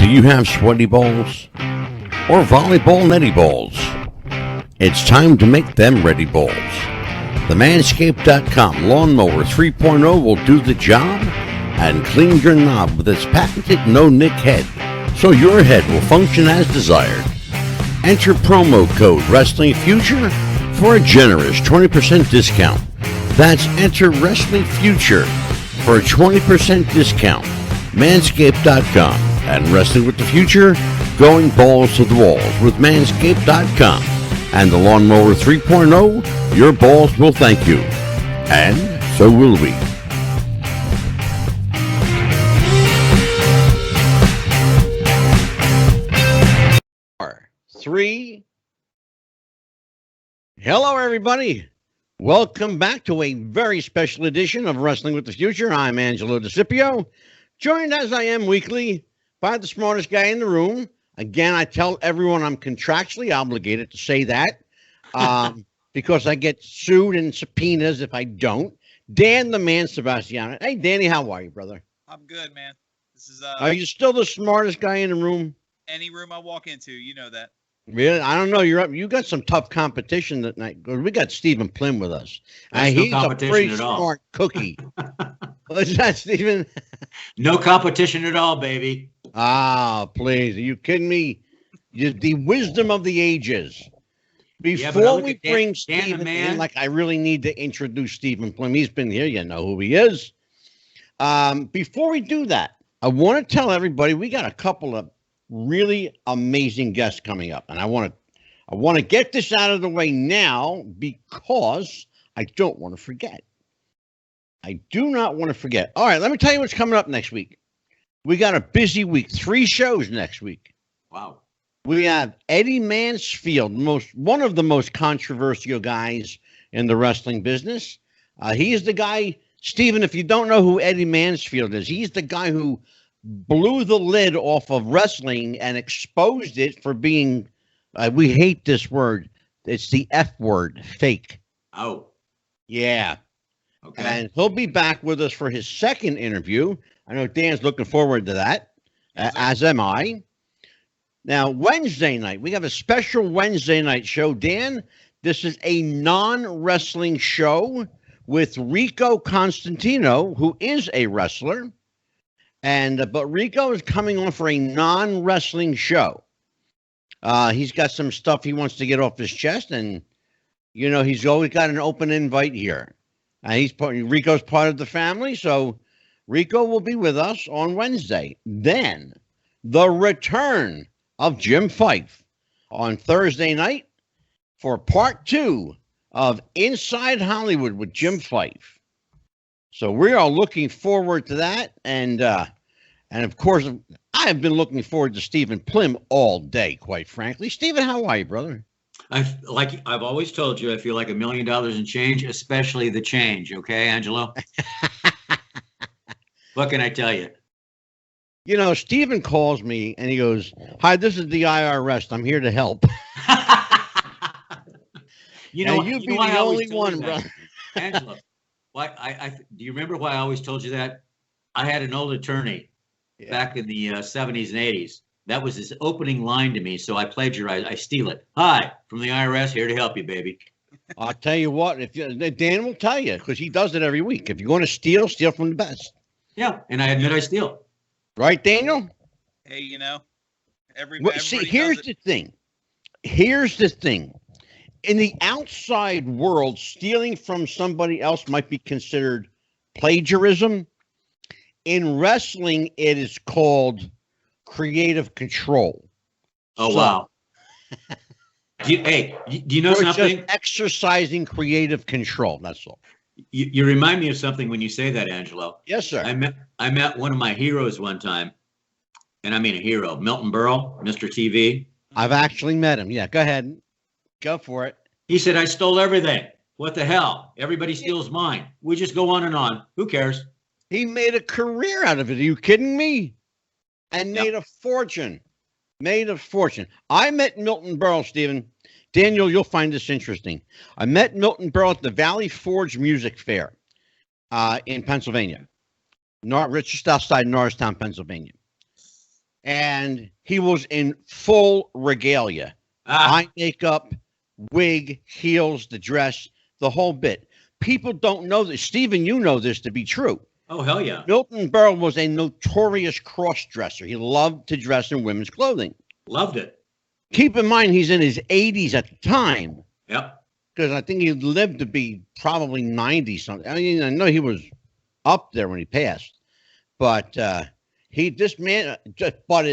Do you have sweaty balls or volleyball netty balls? It's time to make them ready balls. The Manscaped.com Lawnmower 3.0 will do the job and clean your knob with its patented no-nick head, so your head will function as desired. Enter promo code WrestlingFuture for a generous 20% discount. That's enter WrestlingFuture for a 20% discount. Manscaped.com and Wrestling with the Future, going balls to the walls with Manscaped.com and the Lawnmower 3.0. Your balls will thank you, and so will we. 3. Hello, everybody. Welcome back to a very special edition of Wrestling with the Future. I'm Angelo DeCipio, joined as I am weekly by the smartest guy in the room. Again, I tell everyone I'm contractually obligated to say that because I get sued and subpoenas if I don't. Dan the Man Sebastiano. Hey, Danny, how are you, brother? I'm good, man. This is Are you still the smartest guy in the room? Any room I walk into, you know that. Really? I don't know. You're up. You got some tough competition that night. We got Stephen Plym with us. He's no a pretty smart cookie. What's that, Stephen? No competition at all, baby. Ah, please. Are you kidding me? The wisdom of the ages. Before we bring Stephen in, like I really need to introduce Stephen Plym. He's been here. You know who he is. Before we do that, I want to tell everybody we got a couple of really amazing guests coming up, and I want to get this out of the way now because I don't want to forget. I do not want to forget. All right, let me tell you what's coming up next week. We got a busy week. 3 shows next week. Wow. We have Eddie Mansfield, one of the most controversial guys in the wrestling business. He is the guy, Stephen, if you don't know who Eddie Mansfield is, he's the guy who blew the lid off of wrestling and exposed it for being, we hate this word, it's the F word, fake. Oh. Yeah. Okay. And he'll be back with us for his second interview. I know Dan's looking forward to that, as am I. Now, Wednesday night, we have a special Wednesday night show. Dan, this is a non-wrestling show with Rico Constantino, who is a wrestler. But Rico is coming on for a non-wrestling show. He's got some stuff he wants to get off his chest, and you know he's always got an open invite here. Rico's part of the family, so Rico will be with us on Wednesday. Then the return of Jim Fife on Thursday night for part 2 of Inside Hollywood with Jim Fife. So we are looking forward to that, and of course, I have been looking forward to Stephen Plym all day, quite frankly. Stephen, how are you, brother? I've always told you, I feel like $1 million in change, especially the change. Okay, Angelo? What can I tell you? You know, Stephen calls me and he goes, "Hi, this is the IRS. I'm here to help." You'd be the only one, brother. Angelo. Why? Do you remember why I always told you that? I had an old attorney back in the 70s and 80s. That was his opening line to me, so I plagiarized. I steal it. "Hi, from the IRS, here to help you, baby." I'll tell you what. Dan will tell you because he does it every week. If you're going to steal from the best. Yeah, and I admit I steal. Right, Daniel? Hey, you know, see, here's the thing. Here's the thing. In the outside world, stealing from somebody else might be considered plagiarism. In wrestling, it is called creative control. Oh, wow. Do you know something? Just exercising creative control. That's all. You remind me of something when you say that, Angelo. Yes, sir. I met one of my heroes one time, and I mean a hero, Milton Berle, Mr. TV. I've actually met him. Yeah, go ahead. Go for it. He said, "I stole everything. What the hell? Everybody steals mine. We just go on and on. Who cares?" He made a career out of it. Are you kidding me? And made a fortune. I met Milton Berle, Stephen. Daniel, you'll find this interesting. I met Milton Berle at the Valley Forge Music Fair in Pennsylvania. Just outside Norristown, Pennsylvania. and he was in full regalia. Eye makeup, wig, heels, the dress, the whole bit. People don't know this. Stephen, you know this to be true. Oh, hell yeah. Milton Berle was a notorious cross-dresser. He loved to dress in women's clothing. Loved it. Keep in mind, he's in his 80s at the time. Yep. Because I think he lived to be probably 90 something. I mean, I know he was up there when he passed, but this man just, but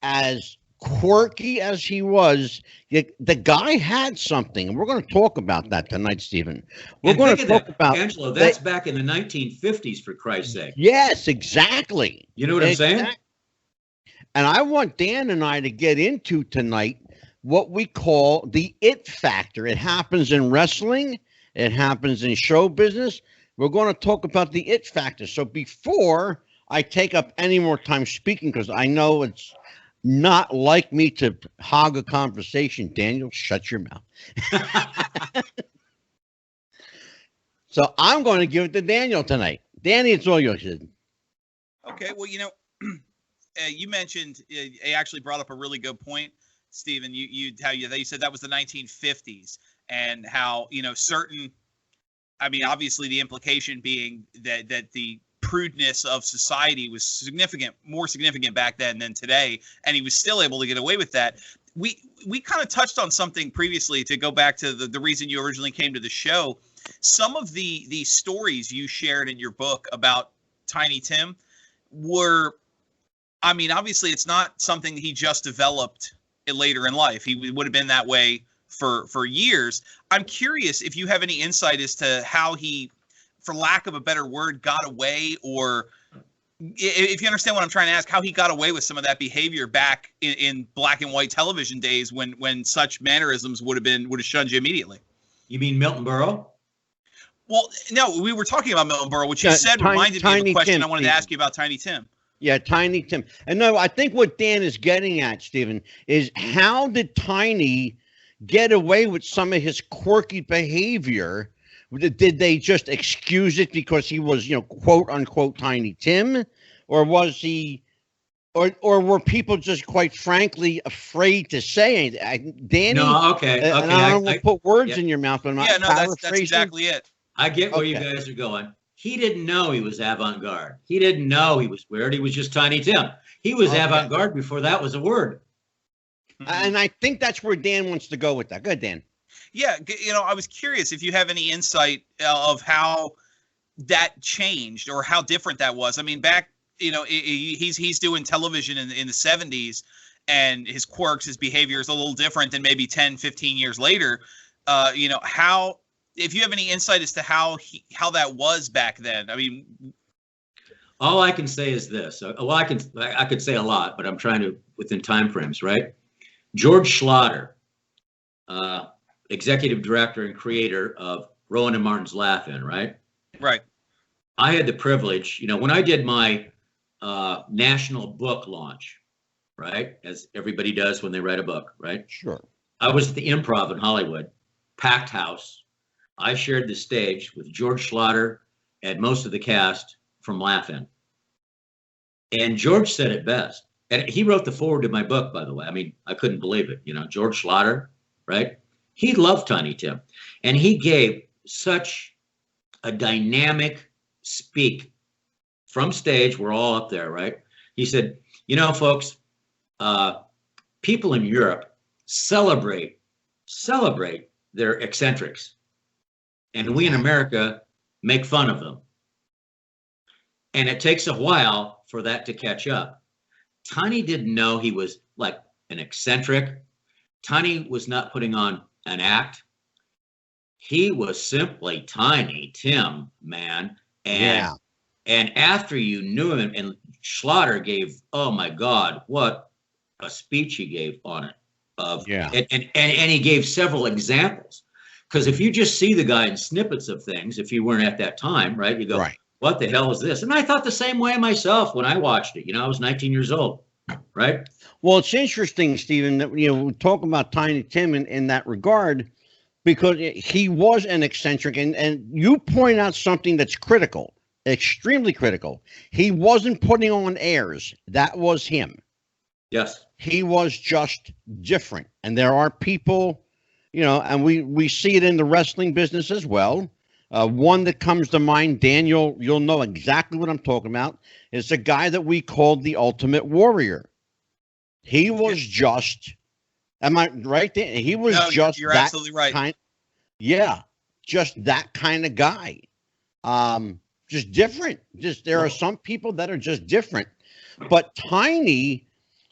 as quirky as he was, the guy had something, and we're going to talk about that tonight, Stephen. We're going to talk about Angelo. That's back in the 1950s, for Christ's sake. Yes, exactly. You know what I'm saying? And I want Dan and I to get into tonight what we call the it factor. It happens in wrestling. It happens in show business. We're going to talk about the it factor. So before I take up any more time speaking, because I know it's not like me to hog a conversation, Daniel, shut your mouth. So I'm going to give it to Daniel tonight. Danny, it's all yours. Okay, well, you mentioned, I actually brought up a really good point, Stephen. You said that was the 1950s, and how certain. I mean, obviously, the implication being that the prudeness of society was more significant back then than today, and he was still able to get away with that. We kind of touched on something previously to go back to the reason you originally came to the show. Some of the stories you shared in your book about Tiny Tim were, I mean, obviously it's not something he just developed later in life. He would have been that way for years. I'm curious if you have any insight as to how he, for lack of a better word, got away, or if you understand what I'm trying to ask, how he got away with some of that behavior back in black and white television days when such mannerisms would have shunned you immediately. You mean Milton Berle? Well, no, we were talking about Milton Berle, which you said reminded me of a question I wanted to ask you about Tiny Tim. Yeah, Tiny Tim. And no, I think what Dan is getting at, Stephen, is how did Tiny get away with some of his quirky behavior? Did they just excuse it because he was, quote unquote, Tiny Tim? Or was he, or were people just quite frankly afraid to say anything? Danny? No, okay. And I don't want to put words in your mouth, but I'm not that's exactly it. I get where you guys are going. He didn't know he was avant-garde. He didn't know he was weird. He was just Tiny Tim. He was avant-garde before that was a word. And I think that's where Dan wants to go with that. Good, Dan. Yeah, I was curious if you have any insight of how that changed or how different that was. I mean, back, he's doing television in the 70s, and his quirks, his behavior is a little different than maybe 10, 15 years later. How, if you have any insight as to how that was back then. I mean, all I can say is this. Well, I could say a lot, but I'm trying to within time frames, right? George Schlatter, executive director and creator of Rowan and Martin's Laugh-In, right? Right. I had the privilege, when I did my national book launch, right? As everybody does when they write a book, right? Sure. I was at the Improv in Hollywood, packed house. I shared the stage with George Schlatter and most of the cast from Laugh-In. And George said it best. And he wrote the foreword to my book, by the way. I mean, I couldn't believe it. George Schlatter, right? He loved Tiny Tim. And he gave such a dynamic speak from stage. We're all up there, right? He said, folks, people in Europe celebrate their eccentrics. And we in America make fun of them. And it takes a while for that to catch up. Tiny didn't know he was like an eccentric. Tiny was not putting on an act. He was simply Tiny Tim, man. And after you knew him, and Schlatter gave, oh my God, what a speech he gave on it. And he gave several examples. Because if you just see the guy in snippets of things, if you weren't at that time, right, you go, right. What the hell is this? And I thought the same way myself when I watched it. I was 19 years old, right? Well, it's interesting, Stephen, that we talk about Tiny Tim in that regard, because he was an eccentric, and you point out something that's critical, extremely critical. He wasn't putting on airs. That was him. Yes. He was just different. And there are people, and we see it in the wrestling business as well. One that comes to mind, Daniel, you'll know exactly what I'm talking about, is the guy that we called the Ultimate Warrior. He was just, am I right there? He was just you're that absolutely right. Just that kind of guy. Just different. There are some people that are just different. But Tiny,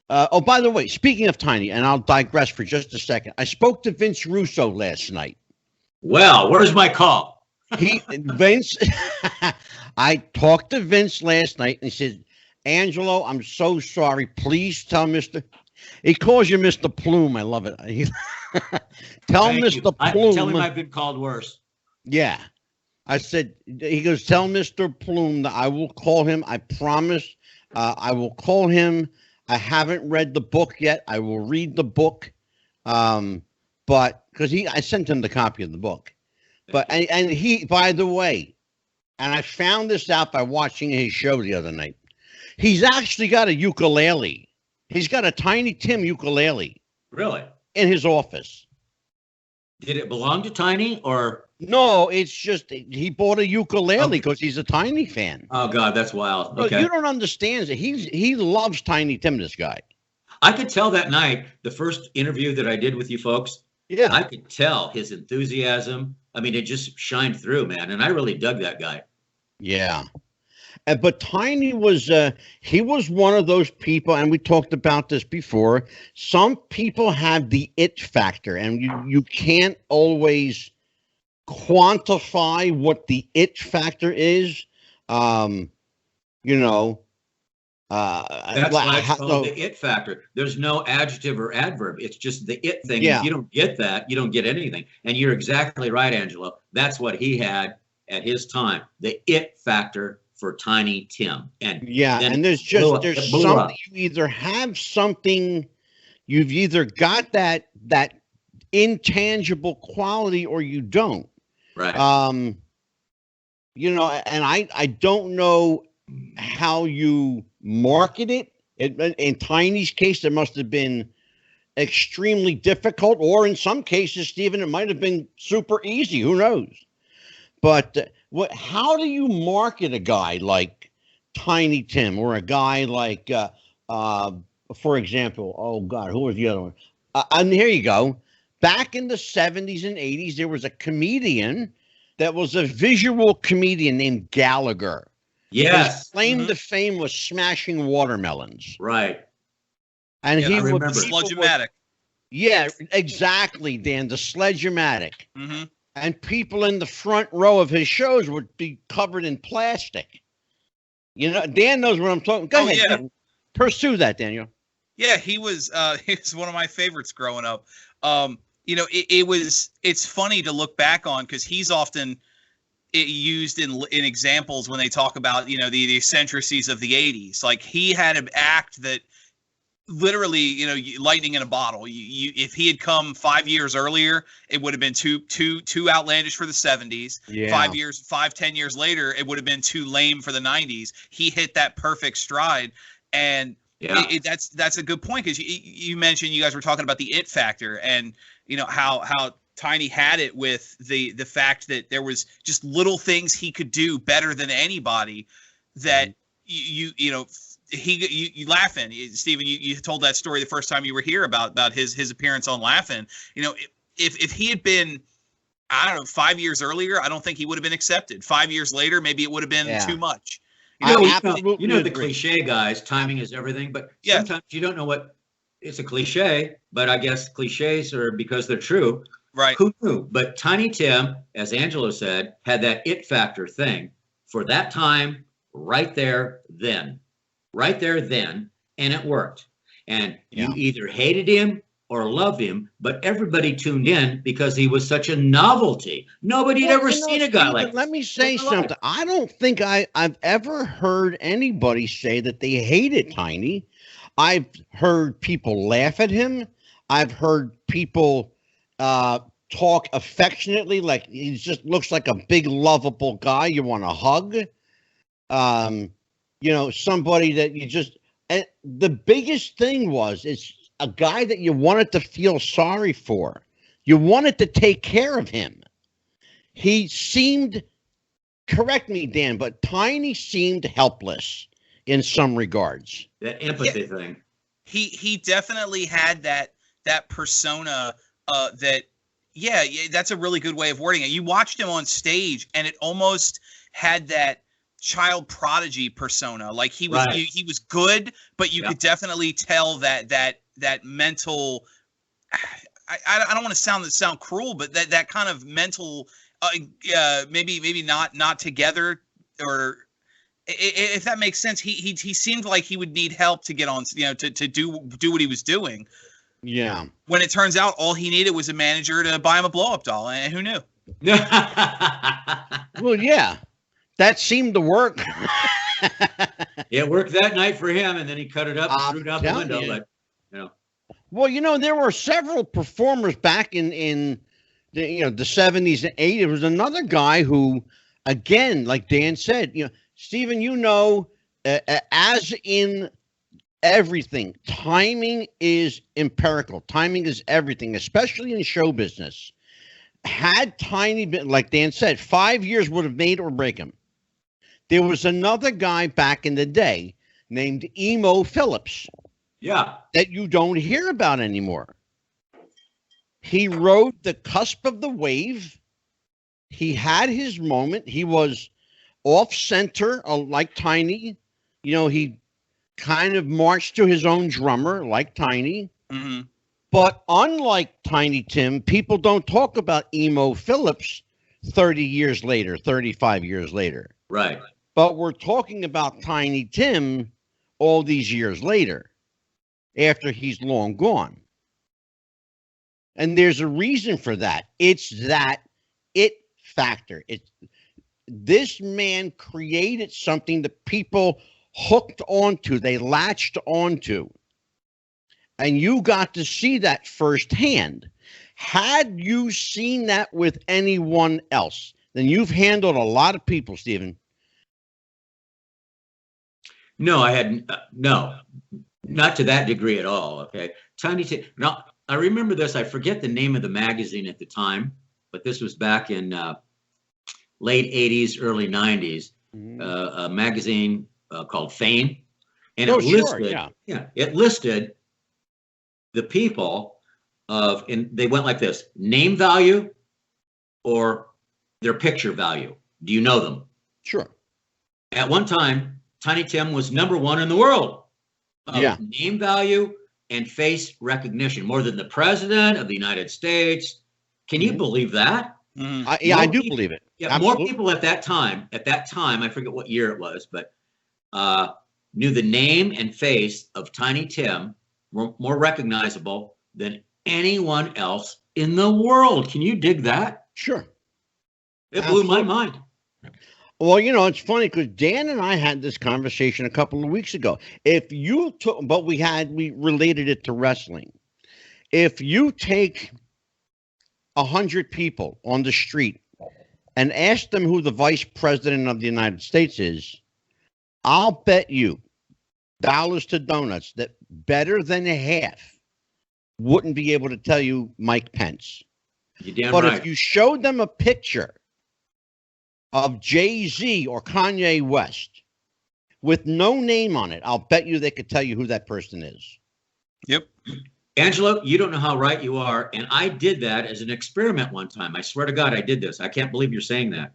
by the way, speaking of Tiny, and I'll digress for just a second. I spoke to Vince Russo last night. Well, where's my call? Vince, I talked to Vince last night and he said, Angelo, I'm so sorry. Please tell he calls you Mr. Plym. I love it. Tell Mr. Plym. Tell him I've been called worse. Yeah. I said, he goes, tell Mr. Plym that I will call him. I promise I will call him. I haven't read the book yet. I will read the book. But because I sent him the copy of the book. But and he, by the way, and I found this out by watching his show the other night. He's actually got a ukulele. He's got a Tiny Tim ukulele. Really? In his office. Did it belong to Tiny or? No, it's just he bought a ukulele because he's a Tiny fan. Oh God, that's wild. Okay. You don't understand it. He loves Tiny Tim, this guy. I could tell that night, the first interview that I did with you folks. Yeah. I could tell his enthusiasm. I mean, it just shined through, man. And I really dug that guy. Yeah. But Tiny was, he was one of those people, and we talked about this before. Some people have the it factor, and you can't always quantify what the it factor is. That's why it's called the it factor. There's no adjective or adverb. It's just the it thing. Yeah. If you don't get that, you don't get anything. And you're exactly right, Angelo. That's what he had at his time. The it factor for Tiny Tim. And there's something, you either have something, you've either got that intangible quality or you don't. Right. And I don't know how you market it. In Tiny's case, it must have been extremely difficult, or in some cases, Stephen, it might have been super easy. Who knows? But how do you market a guy like Tiny Tim or a guy like, for example, oh God, who was the other one? And here you go. Back in the 70s and 80s, there was a comedian that was a visual comedian named Gallagher. Yes. His claim to fame was smashing watermelons. Right. And he would remember. Sledge-o-matic. Yeah, exactly, Dan. The Sledge-o-matic. Mm-hmm. And people in the front row of his shows would be covered in plastic. Dan knows what I'm talking. Go ahead. Yeah. Pursue that, Daniel. Yeah, he was one of my favorites growing up. It's funny to look back on because he's often used in examples when they talk about, the eccentricities of the 80s. Like he had an act that literally, lightning in a bottle. If he had come 5 years earlier, it would have been too outlandish for the 70s. Yeah. 10 years later, it would have been too lame for the 90s. He hit that perfect stride. And that's a good point because you mentioned, you guys were talking about the it factor and how Tiny had it with the fact that there was just little things he could do better than anybody that you Laughing, Stephen, you told that story the first time you were here about his appearance on Laughing. If he had been, I don't know, 5 years earlier, I don't think he would have been accepted. 5 years later, maybe it would have been too much. The cliche guys, timing is everything, but sometimes you don't know what it's a cliche, but I guess cliches are because they're true. Right. Who knew? But Tiny Tim, as Angelo said, had that it factor thing for that time, right there, then, and it worked. And you either hated him or loved him, but everybody tuned in because he was such a novelty. Nobody had ever seen a guy like that. Let me say something. I don't think I've ever heard anybody say that they hated Tiny. I've heard people laugh at him. I've heard people talk affectionately, like he just looks like a big, lovable guy you want to hug. Somebody that you just, And the biggest thing was, it's a guy that you wanted to feel sorry for. You wanted to take care of him. He seemed, correct me, Dan, but Tiny seemed helpless in some regards. That empathy thing. He definitely had that persona that, yeah, that's a really good way of wording it. You watched him on stage, and it almost had that child prodigy persona. Like he was he was good, but you could definitely tell that mental. I don't want to sound cruel, but that kind of mental, maybe not together, or if that makes sense. He seemed like he would need help to get on, to do what he was doing. Yeah. When it turns out all he needed was a manager to buy him a blow up doll, and who knew? Well, yeah, that seemed to work. It worked that night for him, and then he cut it up and threw it out the window. But well, there were several performers back in the 70s and 80s. There was another guy who, again, like Dan said, Stephen, as in everything, timing is empirical. Timing is everything, especially in show business. Had Tiny been, like Dan said, 5 years would have made or break him. There was another guy back in the day named Emo Phillips. Yeah. That you don't hear about anymore. He rode the cusp of the wave. He had his moment. He was off center, like Tiny. He kind of marched to his own drummer, like Tiny. Mm-hmm. But unlike Tiny Tim, people don't talk about Emo Phillips 30 years later, 35 years later. Right. But we're talking about Tiny Tim all these years later, after he's long gone. And there's a reason for that. It's that it factor. This man created something that people hooked onto, they latched onto. And you got to see that firsthand. Had you seen that with anyone else, then you've handled a lot of people, Stephen. No, I hadn't. No, not to that degree at all. Okay. Tiny Tim. Now, I remember this. I forget the name of the magazine at the time, but this was back in late 80s, early 90s. A magazine called Fame. And it listed the people and they went like this: name value or their picture value. Do you know them? Sure. At one time, Tiny Tim was #1 in the world of name value and face recognition, more than the president of the United States. Can you believe that? I do believe it. Yeah, absolutely. More people at that time, I forget what year it was, but knew the name and face of Tiny Tim, more recognizable than anyone else in the world. Can you dig that? Sure. It blew my mind. Well, it's funny because Dan and I had this conversation a couple of weeks ago. But we related it to wrestling. If you take 100 people on the street and ask them who the vice president of the United States is, I'll bet you dollars to donuts that better than half wouldn't be able to tell you Mike Pence. You're damn but right. If you showed them a picture of Jay-Z or Kanye West with no name on it, I'll bet you they could tell you who that person is. Yep. Angelo, you don't know how right you are. And I did that as an experiment one time. I swear to God, I did this. I can't believe you're saying that.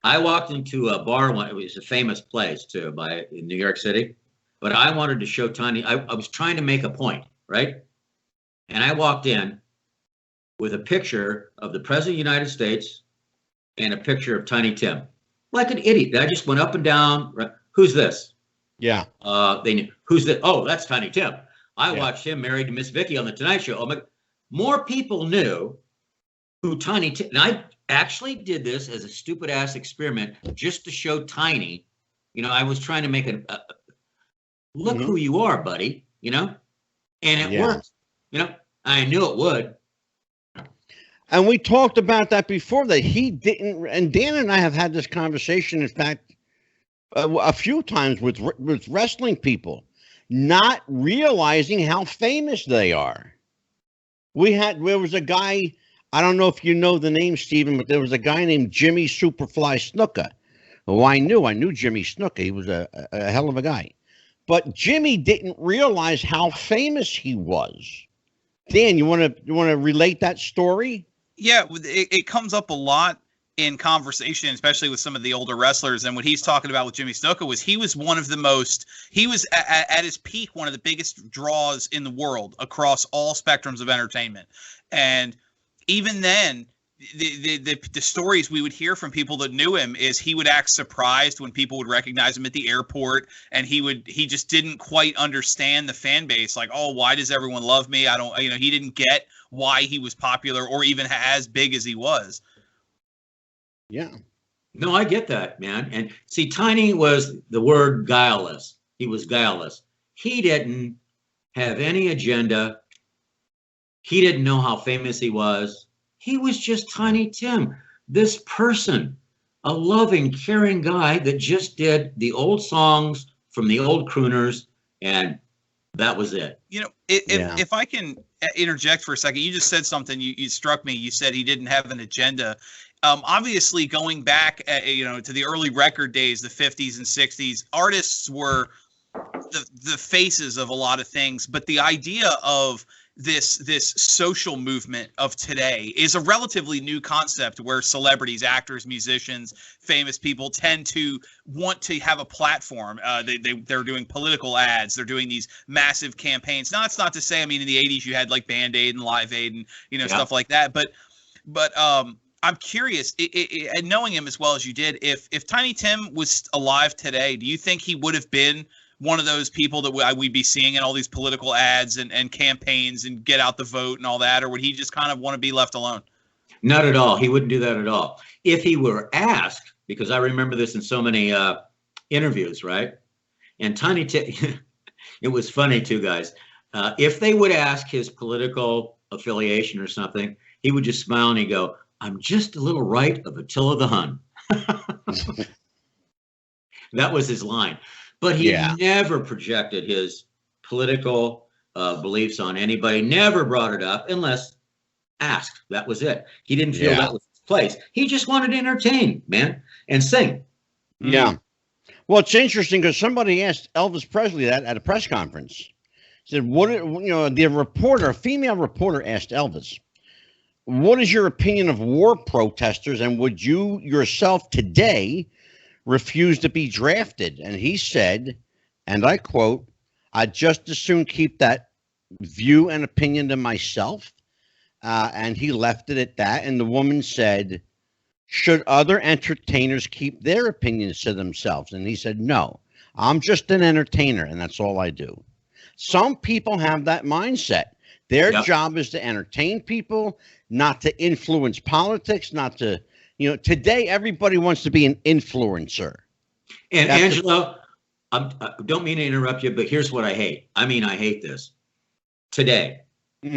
I walked into a bar, it was a famous place too, in New York City. But I wanted to show Tiny, I was trying to make a point, right? And I walked in with a picture of the President of the United States and a picture of Tiny Tim. Like an idiot. I just went up and down. Who's this? Yeah. They knew. Who's that? Oh, that's Tiny Tim. I watched him married to Miss Vicky on the Tonight Show. Oh my! More people knew who Tiny Tim. And I actually did this as a stupid ass experiment just to show Tiny. I was trying to make look who you are, buddy. And it worked. I knew it would. And we talked about that before, that he didn't. And Dan and I have had this conversation, in fact, a few times with wrestling people. not realizing how famous they are. There was a guy, I don't know if you know the name, Stephen, but there was a guy named Jimmy Superfly Snuka, who I knew Jimmy Snuka. He was a hell of a guy. But Jimmy didn't realize how famous he was. Dan, you want to relate that story? Yeah, it comes up a lot in conversation, especially with some of the older wrestlers. And what he's talking about with Jimmy Snuka was he was at his peak, one of the biggest draws in the world across all spectrums of entertainment. And even then, the stories we would hear from people that knew him is he would act surprised when people would recognize him at the airport, and he just didn't quite understand the fan base. Like, oh, why does everyone love me? He didn't get why he was popular or even as big as he was. Yeah. No, I get that, man. And see, Tiny was the word guileless. He was guileless. He didn't have any agenda. He didn't know how famous he was. He was just Tiny Tim, this person, a loving, caring guy that just did the old songs from the old crooners, and that was it. If I can interject for a second, you just said something. You struck me. You said he didn't have an agenda. Obviously, going back, to the early record days, the 50s and 60s, artists were the faces of a lot of things. But the idea of this social movement of today is a relatively new concept where celebrities, actors, musicians, famous people tend to want to have a platform. They're doing political ads. They're doing these massive campaigns. Now, it's not to say, in the 80s you had like Band-Aid and Live Aid and stuff like that. But I'm curious, and knowing him as well as you did, if Tiny Tim was alive today, do you think he would have been one of those people that we'd be seeing in all these political ads and campaigns and get out the vote and all that? Or would he just kind of want to be left alone? Not at all. He wouldn't do that at all. If he were asked, because I remember this in so many interviews, right? And Tiny Tim, it was funny too, guys. If they would ask his political affiliation or something, he would just smile and he'd go, "I'm just a little right of Attila the Hun." That was his line. But he never projected his political beliefs on anybody, never brought it up unless asked. That was it. He didn't feel that was his place. He just wanted to entertain, man, and sing. Yeah. Well, it's interesting because somebody asked Elvis Presley that at a press conference. He said, a female reporter asked Elvis, "What is your opinion of war protesters, and would you yourself today refuse to be drafted?" And he said, and I quote, "I'd just as soon keep that view and opinion to myself." And he left it at that. And the woman said, "Should other entertainers keep their opinions to themselves?" And he said, "No, I'm just an entertainer, and that's all I do." Some people have that mindset. Their job is to entertain people, not to influence politics, not to, today everybody wants to be an influencer. And Angelo, I don't mean to interrupt you, but here's what I hate. I hate this. Today,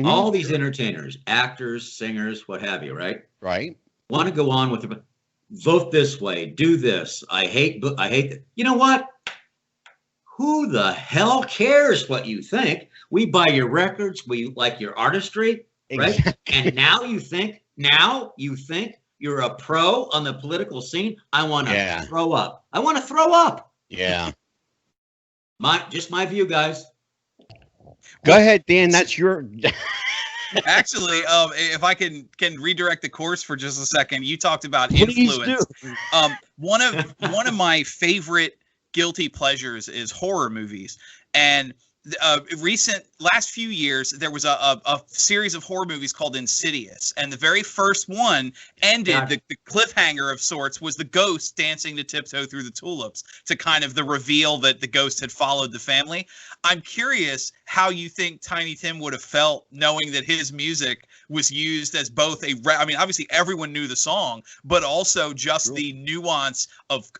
all these entertainers, actors, singers, what have you, right? Right. Want to go on with vote this way, do this. I hate that. You know what? Who the hell cares what you think? We buy your records. We like your artistry, right? Exactly. And now you think you're a pro on the political scene. I want to throw up. I want to throw up. Yeah. Just my view, guys. Go ahead, Dan. That's your. Actually, if I can redirect the course for just a second, you talked about influence. One of my favorite guilty pleasures is horror movies, and last few years there was a series of horror movies called Insidious, and the very first one ended the cliffhanger of sorts was the ghost dancing to Tiptoe Through the Tulips, to kind of the reveal that the ghost had followed the family. I'm curious how you think Tiny Tim would have felt knowing that his music was used as both obviously everyone knew the song, but also just the nuance of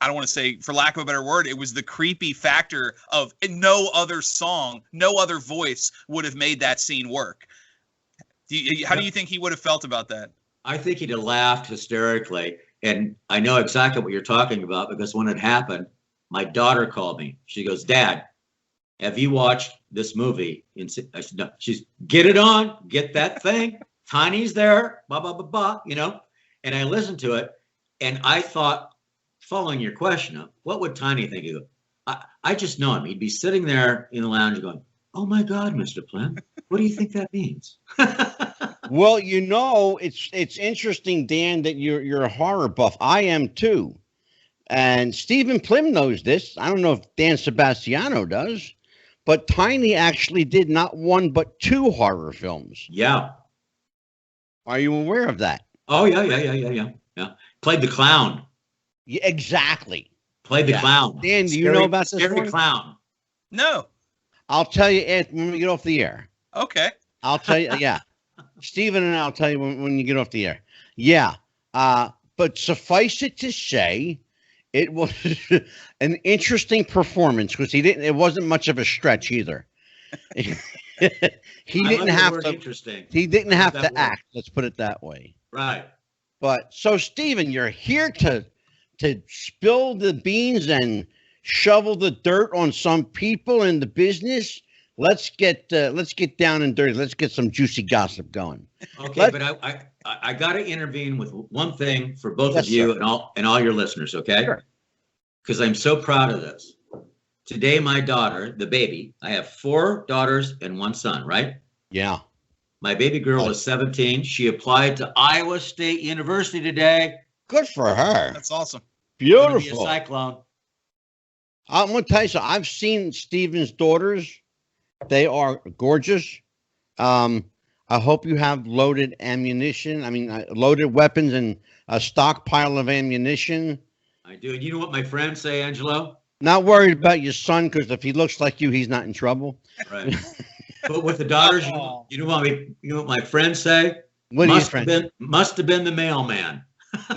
I don't want to say, for lack of a better word, it was the creepy factor of no other song, no other voice would have made that scene work. How do you think he would have felt about that? I think he'd have laughed hysterically. And I know exactly what you're talking about, because when it happened, my daughter called me. She goes, "Dad, have you watched this movie? I said, no. She's, get it on, get that thing. Tiny's there, blah, blah, blah, blah, you know? And I listened to it, and I thought, following your question, what would Tiny think of it? I just know him. He'd be sitting there in the lounge going, oh my God, Mr. Plym, what do you think that means? Well, you know, it's interesting, Dan, that you're a horror buff. I am too. And Stephen Plym knows this. I don't know if Dan Sebastiano does, but Tiny actually did not one but two horror films. Yeah. Are you aware of that? Oh, yeah. Played the clown. Yeah, exactly. Played the clown. Dan, do you know about this Scary one? No. I'll tell you when we get off the air. Okay. I'll tell you, yeah. Stephen and I'll tell you when you get off the air. Yeah. But suffice it to say, it was an interesting performance because it wasn't much of a stretch either. He didn't have to act. Let's put it that way. Right. But so Stephen, you're here to spill the beans and shovel the dirt on some people in the business. Let's get down and dirty. Let's get some juicy gossip going. Okay, but I got to intervene with one thing for both of you and all your listeners. Okay, sure. Because I'm so proud of this. Today, my daughter, the baby, I have 4 daughters and 1 son. Right? Yeah. My baby girl is 17. She applied to Iowa State University today. Good for her. That's awesome. Beautiful. Be a cyclone. I'm going to tell you something. I've seen Stephen's daughters. They are gorgeous. I hope you have loaded ammunition. I mean, loaded weapons and a stockpile of ammunition. I do. And you know what my friends say, Angelo? Not worried about your son, because if he looks like you, he's not in trouble. Right. But with the daughters, you know what my friends say? What must have been the mailman.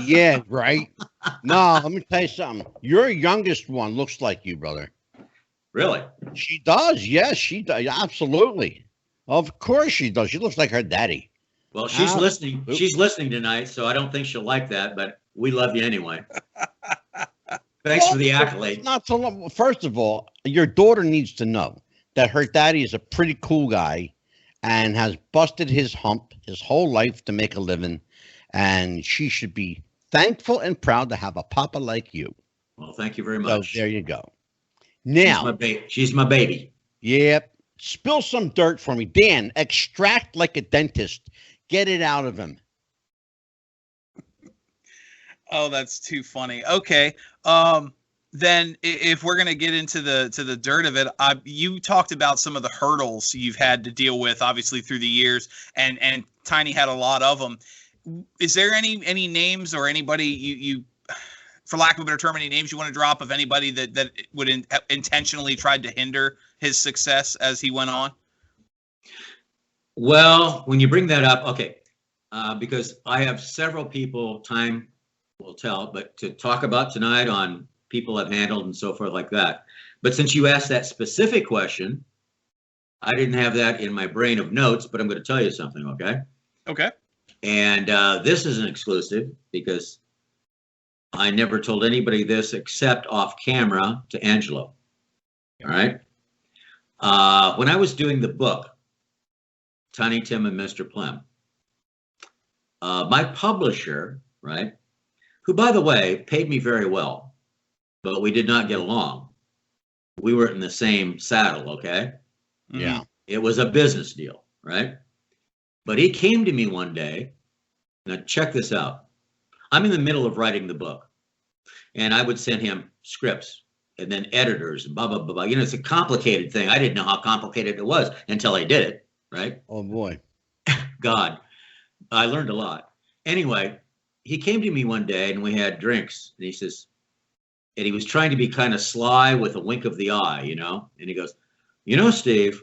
Yeah, right. No, let me tell you something. Your youngest one looks like you, brother. Really? She does. Yes, she does. Absolutely. Of course she does. She looks like her daddy. Well, she's listening. She's listening tonight, so I don't think she'll like that, but we love you anyway. Thanks for the accolade. Not so long. First of all, your daughter needs to know that her daddy is a pretty cool guy and has busted his hump his whole life to make a living. And she should be thankful and proud to have a papa like you. Well, thank you very much. So there you go. Now, she's my baby. Yep. Spill some dirt for me. Dan, extract like a dentist. Get it out of him. Oh, that's too funny. Okay. Then if we're going to get into the dirt of it, you talked about some of the hurdles you've had to deal with, obviously, through the years, and Tiny had a lot of them. Is there any names or anybody you for lack of a better term, any names you want to drop of anybody that would intentionally tried to hinder his success as he went on? Well, when you bring that up, okay, because I have several people, time will tell, but to talk about tonight on people I've handled and so forth like that. But since you asked that specific question, I didn't have that in my brain of notes, but I'm going to tell you something, okay? Okay. And this is an exclusive because I never told anybody this except off camera to Angelo. All right. When I was doing the book, Tiny Tim and Mr. Plym, my publisher, right, who, by the way, paid me very well, but we did not get along. We were in the same saddle, okay? Yeah. It was a business deal, right? But he came to me one day. Now, check this out. I'm in the middle of writing the book, and I would send him scripts and then editors and blah, blah, blah, blah. You know, it's a complicated thing. I didn't know how complicated it was until I did it, right? Oh, boy. God, I learned a lot. Anyway, he came to me one day, and we had drinks, and he says, and he was trying to be kind of sly with a wink of the eye, you know? And he goes, you know, Steve,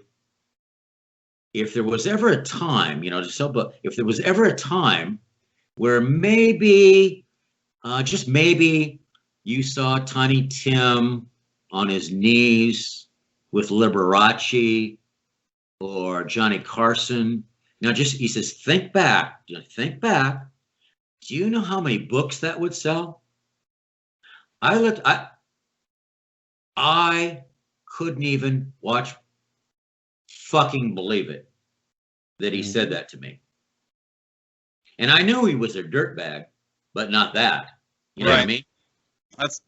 if there was ever a time, you know, if there was ever a time where maybe, just maybe, you saw Tiny Tim on his knees with Liberace or Johnny Carson, now just, he says, think back. Do you know how many books that would sell? I couldn't even fucking believe it that he said that to me. And I knew he was a dirtbag, but not that. You know what I mean? That's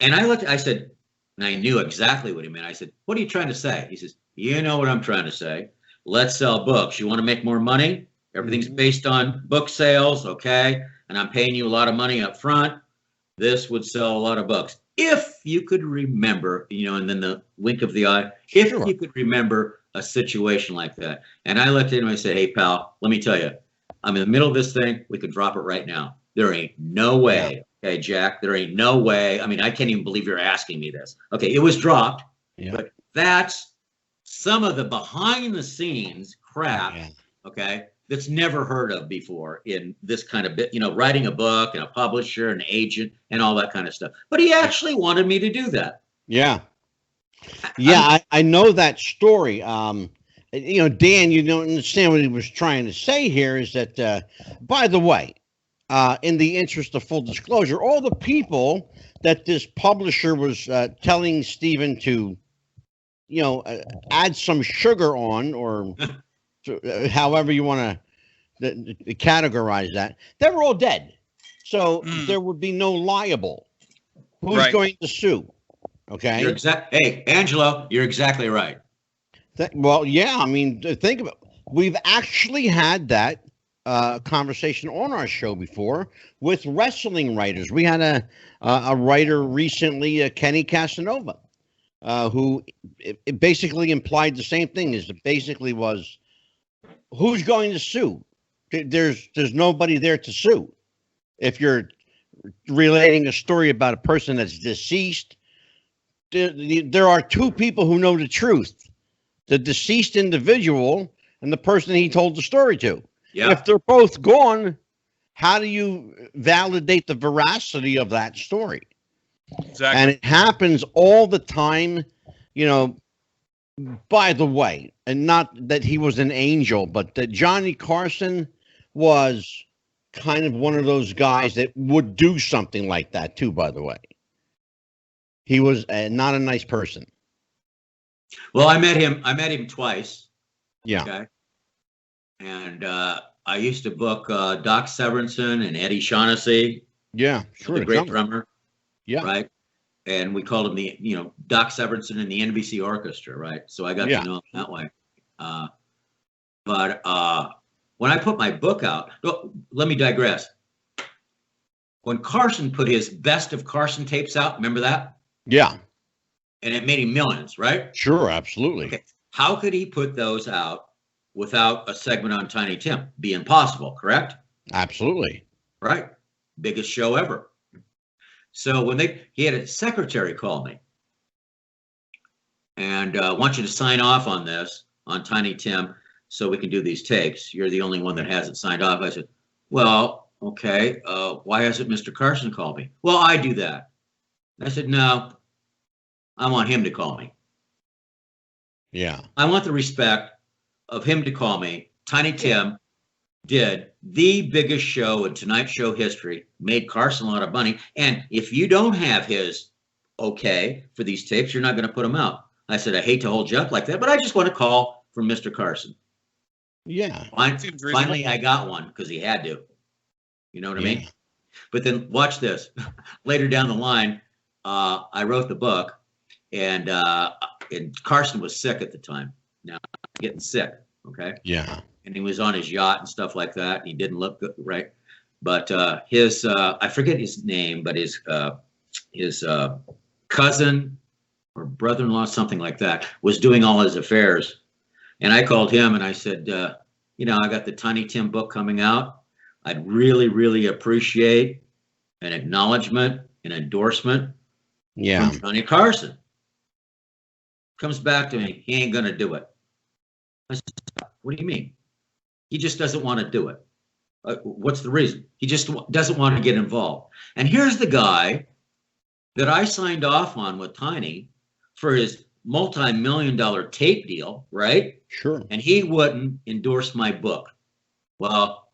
And I said, and I knew exactly what he meant. I said, what are you trying to say? He says, you know what I'm trying to say. Let's sell books. You want to make more money? Everything's based on book sales, okay? And I'm paying you a lot of money up front. This would sell a lot of books. If you could remember, and then the wink of the eye, if you could remember a situation like that. And I looked at him and I said, hey, pal, let me tell you, I'm in the middle of this thing. We could drop it right now. There ain't no way. Okay, Jack, there ain't no way. I mean, I can't even believe you're asking me this. Okay, it was dropped, but that's some of the behind the scenes crap, okay, that's never heard of before in this kind of bit, writing a book and a publisher, an agent, and all that kind of stuff. But he actually wanted me to do that. Yeah. Yeah, I know that story. Dan, you don't understand what he was trying to say here is that, by the way, in the interest of full disclosure, all the people that this publisher was telling Stephen to, add some sugar on, or however you want to categorize that, they were all dead. So there would be no liable. Who's going to sue? Okay. Hey, Angelo, you're exactly right. Well, yeah. I mean, think about it. We've actually had that conversation on our show before with wrestling writers. We had a writer recently, Kenny Casanova, who it basically implied the same thing. Is it basically was, who's going to sue? There's nobody there to sue. If you're relating a story about a person that's deceased, there are two people who know the truth: the deceased individual and the person he told the story to. Yeah. If they're both gone, how do you validate the veracity of that story? Exactly. And it happens all the time, by the way, and not that he was an angel, but that Johnny Carson was kind of one of those guys that would do something like that too, by the way. He was not a nice person. Well, I met him twice. Yeah. Okay. And I used to book Doc Severinsen and Eddie Shaughnessy. Yeah, sure. The great drummer. Yeah. Right. And we called him Doc Severinsen in the NBC Orchestra, right? So I got to know him that way. But when I put my book out, let me digress. When Carson put his Best of Carson tapes out, remember that? Yeah. And it made him millions, right? Sure, absolutely. Okay. How could he put those out without a segment on Tiny Tim? Be impossible, correct? Absolutely. Right. Biggest show ever. So when he had a secretary call me and want you to sign off on this on Tiny Tim so we can do these tapes. You're the only one that hasn't signed off. I said, well, okay. Why hasn't Mr. Carson called me? Well, I do that. I said, no, I want him to call me. Yeah. I want the respect of him to call me. Tiny Tim did the biggest show in Tonight Show history, made Carson a lot of money. And if you don't have his okay for these tapes, you're not going to put them out. I said, I hate to hold you up like that, but I just want to call from Mr. Carson. Yeah. Finally, I got one because he had to. You know what I mean? But then watch this. Later down the line, I wrote the book, and Carson was sick at the time. Now, getting sick, okay? Yeah. And he was on his yacht and stuff like that. And he didn't look good, right? But his, I forget his name, but his cousin or brother-in-law, something like that, was doing all his affairs. And I called him and I said, I got the Tiny Tim book coming out. I'd really, really appreciate an acknowledgement, an endorsement from Johnny Carson. Comes back to me, he ain't going to do it. I said, what do you mean? He just doesn't want to do it. What's the reason? He just doesn't want to get involved. And here's the guy that I signed off on with Tiny for his multi-million-dollar tape deal, right? Sure. And he wouldn't endorse my book. Well,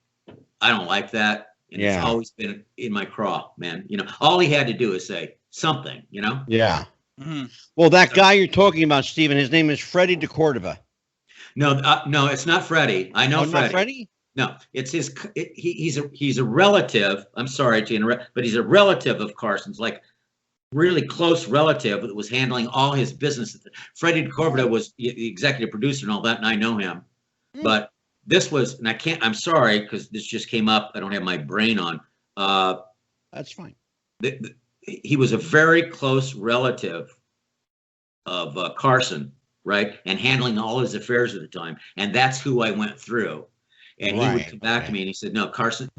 I don't like that. And it's always been in my craw, man. All he had to do is say something, Yeah. Mm-hmm. Well, that guy you're talking about, Stephen, his name is Freddie de Cordova. No, no, it's not Freddie. I know Freddie. Not Freddie? No, it's his. He's a relative. I'm sorry to interrupt, but he's a relative of Carson's, like really close relative that was handling all his business. Freddie de Cordova was the executive producer and all that, and I know him. But this was, and I'm sorry because this just came up. I don't have my brain on. That's fine. He was a very close relative of Carson, right? And handling all his affairs at the time. And that's who I went through. And he would come back to me and he said, no, Carson,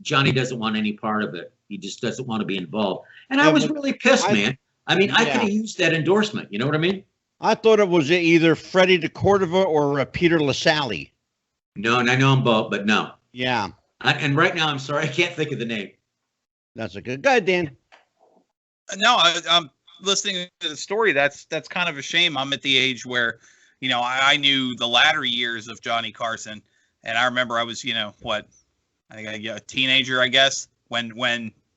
Johnny doesn't want any part of it. He just doesn't want to be involved. And I was really pissed, man. I mean, I could have used that endorsement. You know what I mean? I thought it was either Freddie de Cordova or Peter LaSalle. No, and I know them both, but no. Yeah. And right now, I'm sorry, I can't think of the name. That's a good guy, Dan. No, I'm listening to the story. That's kind of a shame. I'm at the age where, you know, I knew the latter years of Johnny Carson, and I remember I was, you know, I think a teenager, I guess, when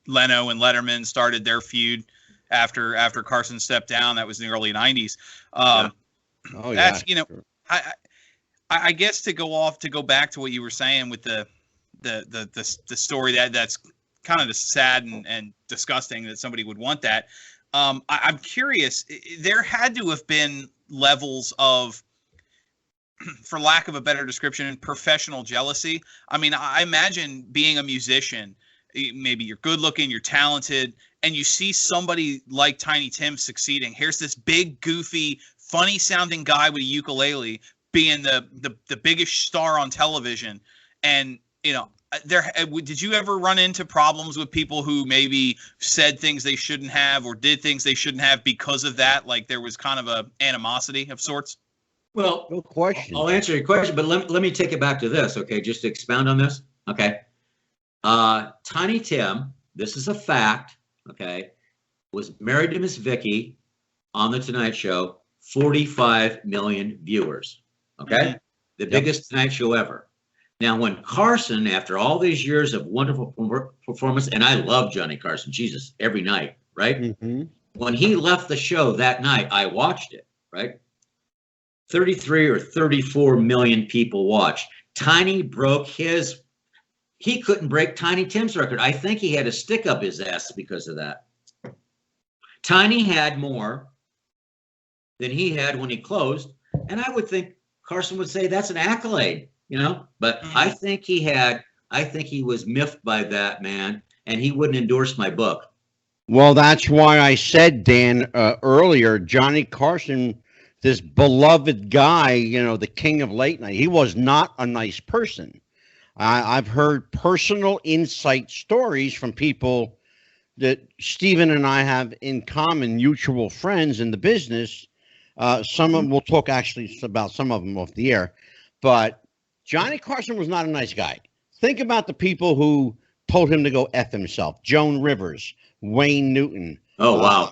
Leno and Letterman started their feud after Carson stepped down. That was in the early '90s. That's, you know, I guess to go back to what you were saying with the story that's kind of sad and disgusting that somebody would want that. I'm curious. There had to have been levels of, for lack of a better description, professional jealousy. I mean, I imagine being a musician, maybe you're good looking, you're talented, and you see somebody like Tiny Tim succeeding. Here's this big, goofy, funny sounding guy with a ukulele being the biggest star on television. And, you know, did you ever run into problems with people who maybe said things they shouldn't have or did things they shouldn't have because of that? Like there was kind of a animosity of sorts? Well, no question. I'll answer your question, but let me take it back to this, okay? Just to expound on this, okay? Tiny Tim, this is a fact, okay, was married to Miss Vicky on The Tonight Show, 45 million viewers, okay? Mm-hmm. The biggest Tonight Show ever. Now, when Carson, after all these years of wonderful performance, and I love Johnny Carson, Jesus, every night, right? Mm-hmm. When he left the show that night, I watched it, right? 33 or 34 million people watched. Tiny broke he couldn't break Tiny Tim's record. I think he had a stick up his ass because of that. Tiny had more than he had when he closed, and I would think Carson would say that's an accolade. You know, but I think he was miffed by that, man, and he wouldn't endorse my book. Well, that's why I said, Dan, earlier, Johnny Carson, this beloved guy, you know, the king of late night, he was not a nice person. I've heard personal insight stories from people that Stephen and I have in common, mutual friends in the business. Some of them, we'll talk actually about some of them off the air, but Johnny Carson was not a nice guy. Think about the people who told him to go F himself. Joan Rivers, Wayne Newton. Oh, wow.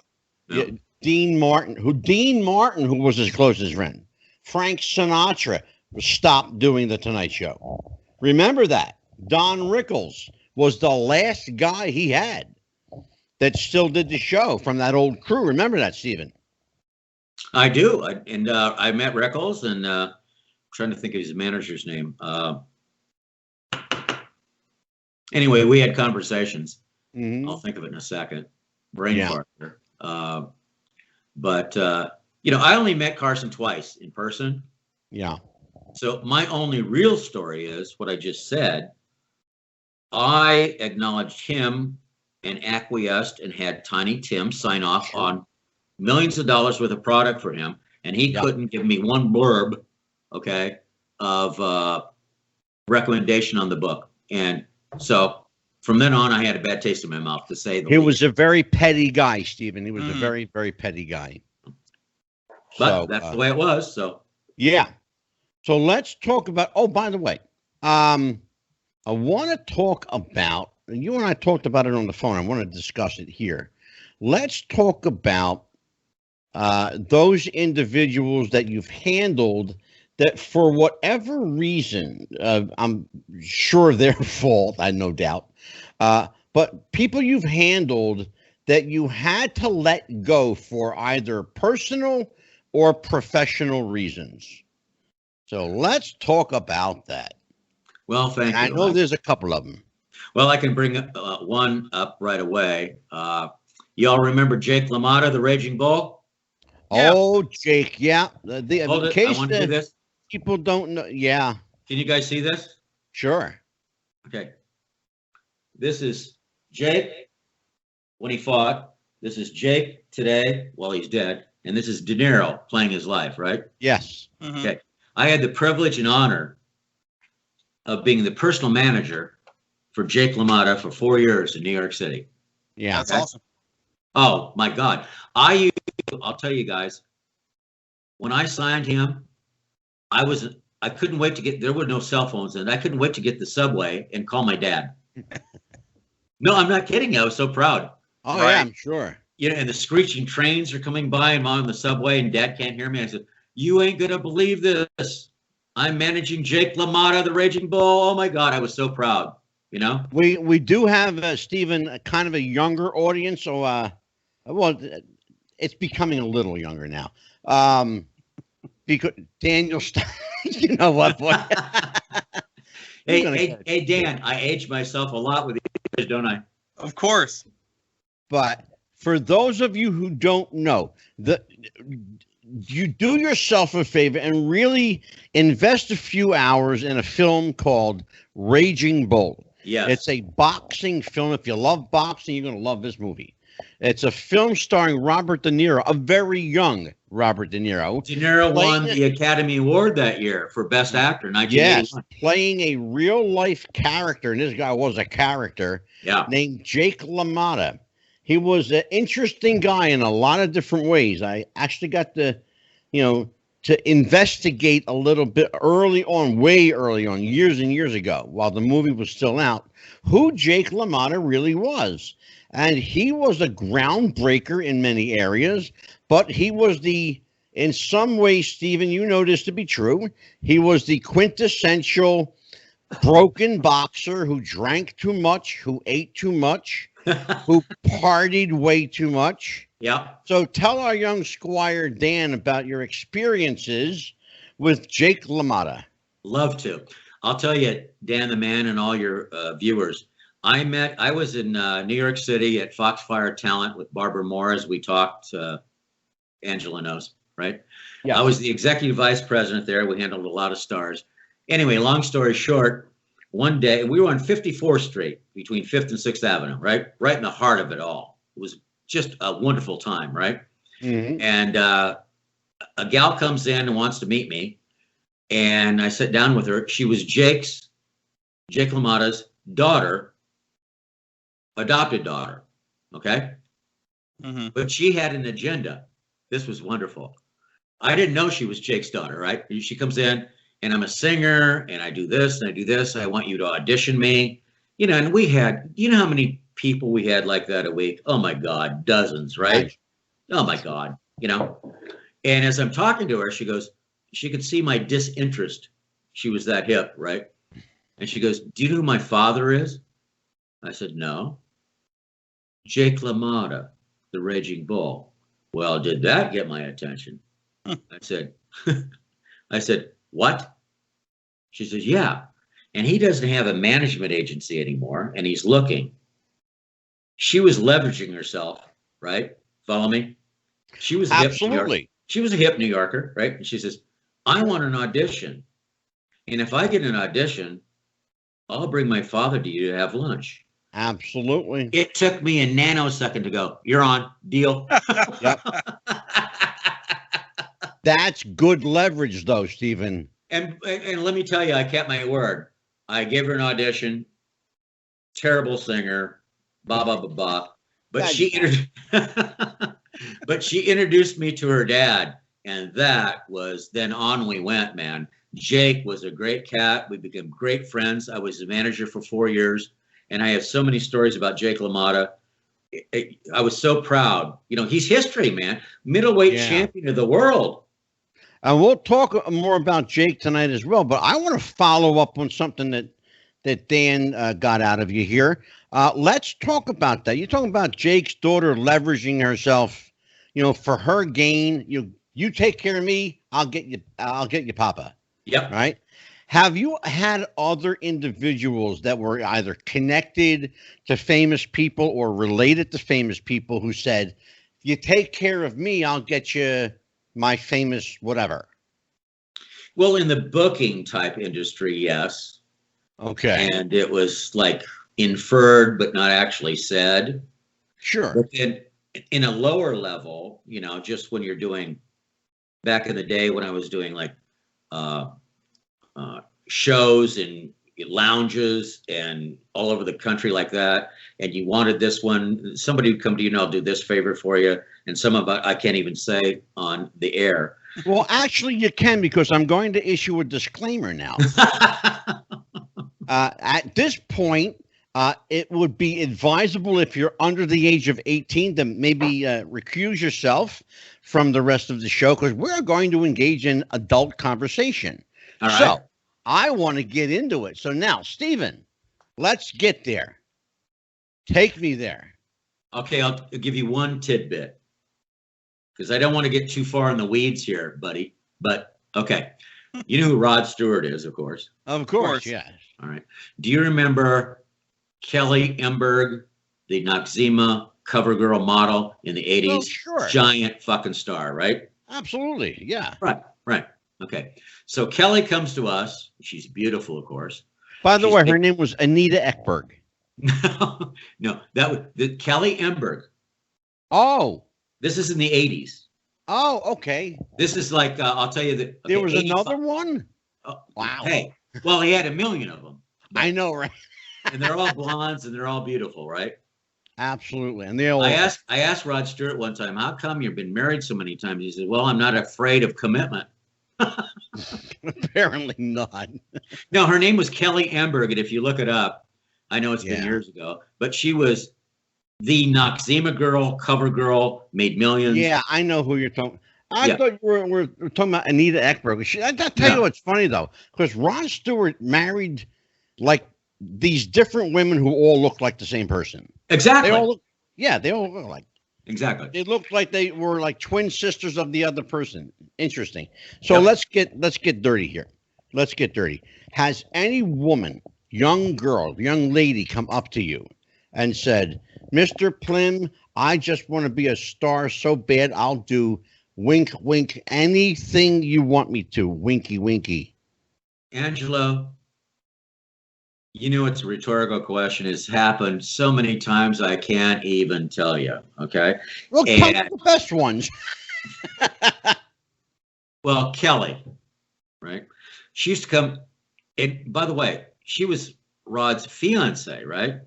Dean Martin, who was his closest friend. Frank Sinatra stopped doing The Tonight Show. Remember that. Don Rickles was the last guy he had that still did the show from that old crew. Remember that, Stephen? I do. I met Rickles and trying to think of his manager's name. Anyway, we had conversations. Mm-hmm. I'll think of it in a second. Brain fart. But you know, I only met Carson twice in person. Yeah. So my only real story is what I just said. I acknowledged him and acquiesced and had Tiny Tim sign off on millions of dollars worth of product for him, and he couldn't give me one blurb, okay, of recommendation on the book. And so from then on, I had a bad taste in my mouth, to say the least. He was a very petty guy, Stephen. He was a very, very petty guy. But that's the way it was. So yeah. So let's talk about. Oh, by the way, I want to talk about. You and I talked about it on the phone. I want to discuss it here. Let's talk about those individuals that you've handled that, for whatever reason, I'm sure their fault, I no doubt, but people you've handled that you had to let go for either personal or professional reasons. So let's talk about that. Well, thank you. I know there's a couple of them. Well, I can bring one up right away. Y'all remember Jake LaMotta, the Raging Bull? Yeah. Oh, Jake, yeah. Hold In it. case I want to do this. people don't know, yeah, Can you guys see this? sure. Okay. This is Jake when he fought. This is Jake today while he's dead. And this is De Niro playing his life, right? Yes. Mhm. Okay. I had the privilege and honor of being the personal manager for Jake LaMotta for 4 years in New York City. Yeah. That's awesome. Oh my God. I'll tell you guys, when I signed him, I couldn't wait to there were no cell phones and I couldn't wait to get the subway and call my dad. No, I'm not kidding. I was so proud. Oh, Right. yeah, I'm sure. You know, and the screeching trains are coming by and I'm on the subway and dad can't hear me. I said, you ain't going to believe this. I'm managing Jake LaMotta, the Raging Bull. Oh my God. I was so proud, you know? We do have, Stephen, kind of a younger audience. So, well, it's becoming a little younger now. Because Daniel, you know what, boy? Hey, Dan, I age myself a lot with you, don't I? Of course. But for those of you who don't know, you do yourself a favor and really invest a few hours in a film called Raging Bull. Yes. It's a boxing film. If you love boxing, you're going to love this movie. It's a film starring Robert De Niro, a very young Robert De Niro. De Niro won the Academy Award that year for Best Actor, 1981. Yes, playing a real-life character, and this guy was a character, named Jake LaMotta. He was an interesting guy in a lot of different ways. I actually got to investigate a little bit way early on, years and years ago, while the movie was still out, who Jake LaMotta really was. And he was a groundbreaker in many areas, but he was in some ways, Stephen, you know this to be true, he was the quintessential broken boxer who drank too much, who ate too much, who partied way too much. Yeah. So tell our young Squire Dan about your experiences with Jake LaMotta. Love to. I'll tell you, Dan the Man and all your viewers, I was in New York City at Foxfire Talent with Barbara Moore, as we talked. Angela knows, right? Yeah. I was the executive vice president there. We handled a lot of stars. Anyway, long story short, one day we were on 54th Street between 5th and 6th Avenue, right? Right in the heart of it all. It was just a wonderful time, right? Mm-hmm. And a gal comes in and wants to meet me. And I sat down with her. She was Jake LaMotta's daughter, adopted daughter, okay? Mm-hmm. But she had an agenda. This was wonderful. I didn't know she was Jake's daughter, right? She comes in, and I'm a singer, and I do this, and I do this. I want you to audition me. You know, and we had, you know how many people we had like that a week? Oh, my God, dozens, right? Oh, my God, you know? And as I'm talking to her, she goes, she could see my disinterest. She was that hip, right? And she goes, do you know who my father is? I said, no. Jake LaMotta, the Raging Bull. Well, did that get my attention? I said, what? She says, yeah. And he doesn't have a management agency anymore, and he's looking. She was leveraging herself, right? Follow me? She was absolutely. She was a hip New Yorker, right? And she says, I want an audition. And if I get an audition, I'll bring my father to you to have lunch. Absolutely. It took me a nanosecond to go, you're on, deal. Yep. That's good leverage, though, Stephen. And let me tell you, I kept my word. I gave her an audition. Terrible singer, blah, blah, blah, blah. But she introduced me to her dad. And that was, then on we went, man. Jake was a great cat. We became great friends. I was the manager for 4 years. And I have so many stories about Jake LaMotta. I was so proud. You know, he's history, man. Middleweight champion of the world. And we'll talk more about Jake tonight as well. But I want to follow up on something that Dan got out of you here. Let's talk about that. You're talking about Jake's daughter leveraging herself, for her gain. You take care of me, I'll get you Papa. Yep. Right? Have you had other individuals that were either connected to famous people or related to famous people who said, if you take care of me, I'll get you my famous whatever? Well, in the booking type industry, yes. Okay. And it was like inferred, but not actually said. Sure. But then in a lower level, just when you're doing, back in the day when I was doing like shows and lounges and all over the country like that, and you wanted this one, somebody would come to you and I'll do this favor for you. And some of it I can't even say on the air. Well, actually you can, because I'm going to issue a disclaimer now. At this point, it would be advisable, if you're under the age of 18, to maybe recuse yourself from the rest of the show, because we're going to engage in adult conversation. All right. So I want to get into it. So now, Stephen, let's get there. Take me there. Okay, I'll give you one tidbit, because I don't want to get too far in the weeds here, buddy. But okay, you know who Rod Stewart is, of course. Of course, yes. All right. Do you remember Kelly Emberg, the Noxzema cover girl model in the 80s? Oh, sure. Giant fucking star, right? Absolutely, yeah. Right. Okay. So Kelly comes to us. She's beautiful, of course. By the way, her name was Anita Ekberg. No, that was Kelly Emberg. Oh. This is in the 80s. Oh, okay. This is like, I'll tell you that. Okay, there was another one? Oh, wow. Hey, well, he had a million of them. I know, right? And they're all blondes and they're all beautiful, right? Absolutely. And they all. I asked Rod Stewart one time, how come you've been married so many times? He said, well, I'm not afraid of commitment. Apparently not. No, her name was Kelly Emberg, and if you look it up, I know it's been years ago, but she was the Noxzema girl, cover girl, made millions. Yeah, I know who you're talking. I thought we were talking about Anita Ekberg. I'll tell you what's funny though, because Rod Stewart married like these different women who all look like the same person. Exactly. They all look like. Exactly. They looked like they were like twin sisters of the other person. Interesting. So let's get dirty here. Let's get dirty. Has any woman, young girl, young lady come up to you and said, Mr. Plym, I just want to be a star so bad I'll do wink, wink, anything you want me to, winky, winky? Angelo, it's a rhetorical question. It's happened so many times I can't even tell you. Okay. Well, come with the best ones. Well, Kelly, right? She used to come. And by the way, she was Rod's fiance, right?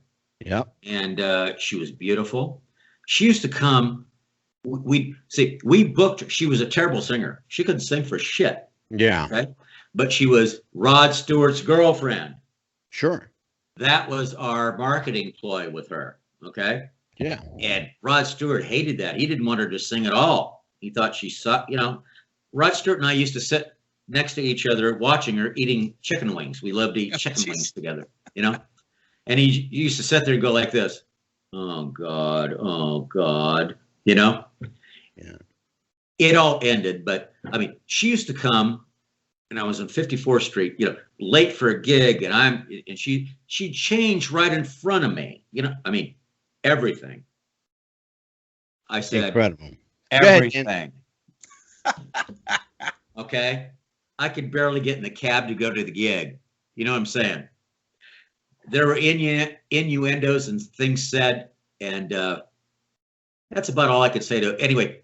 Yep. And she was beautiful. She used to come. We booked her. She was a terrible singer. She couldn't sing for shit. Yeah. Right. But she was Rod Stewart's girlfriend. Sure. That was our marketing ploy with her. Okay. Yeah. And Rod Stewart hated that. He didn't want her to sing at all. He thought she sucked. Rod Stewart and I used to sit next to each other, watching her eating chicken wings. We loved to eat chicken wings together, And he used to sit there and go like this. Oh God. Oh God. Yeah. It all ended. But I mean, she used to come, and I was on 54th Street, late for a gig, and she'd change right in front of me. Everything. I said, incredible. Everything. Okay. I could barely get in the cab to go to the gig. You know what I'm saying? There were innuendos and things said, and that's about all I could say to it. Anyway,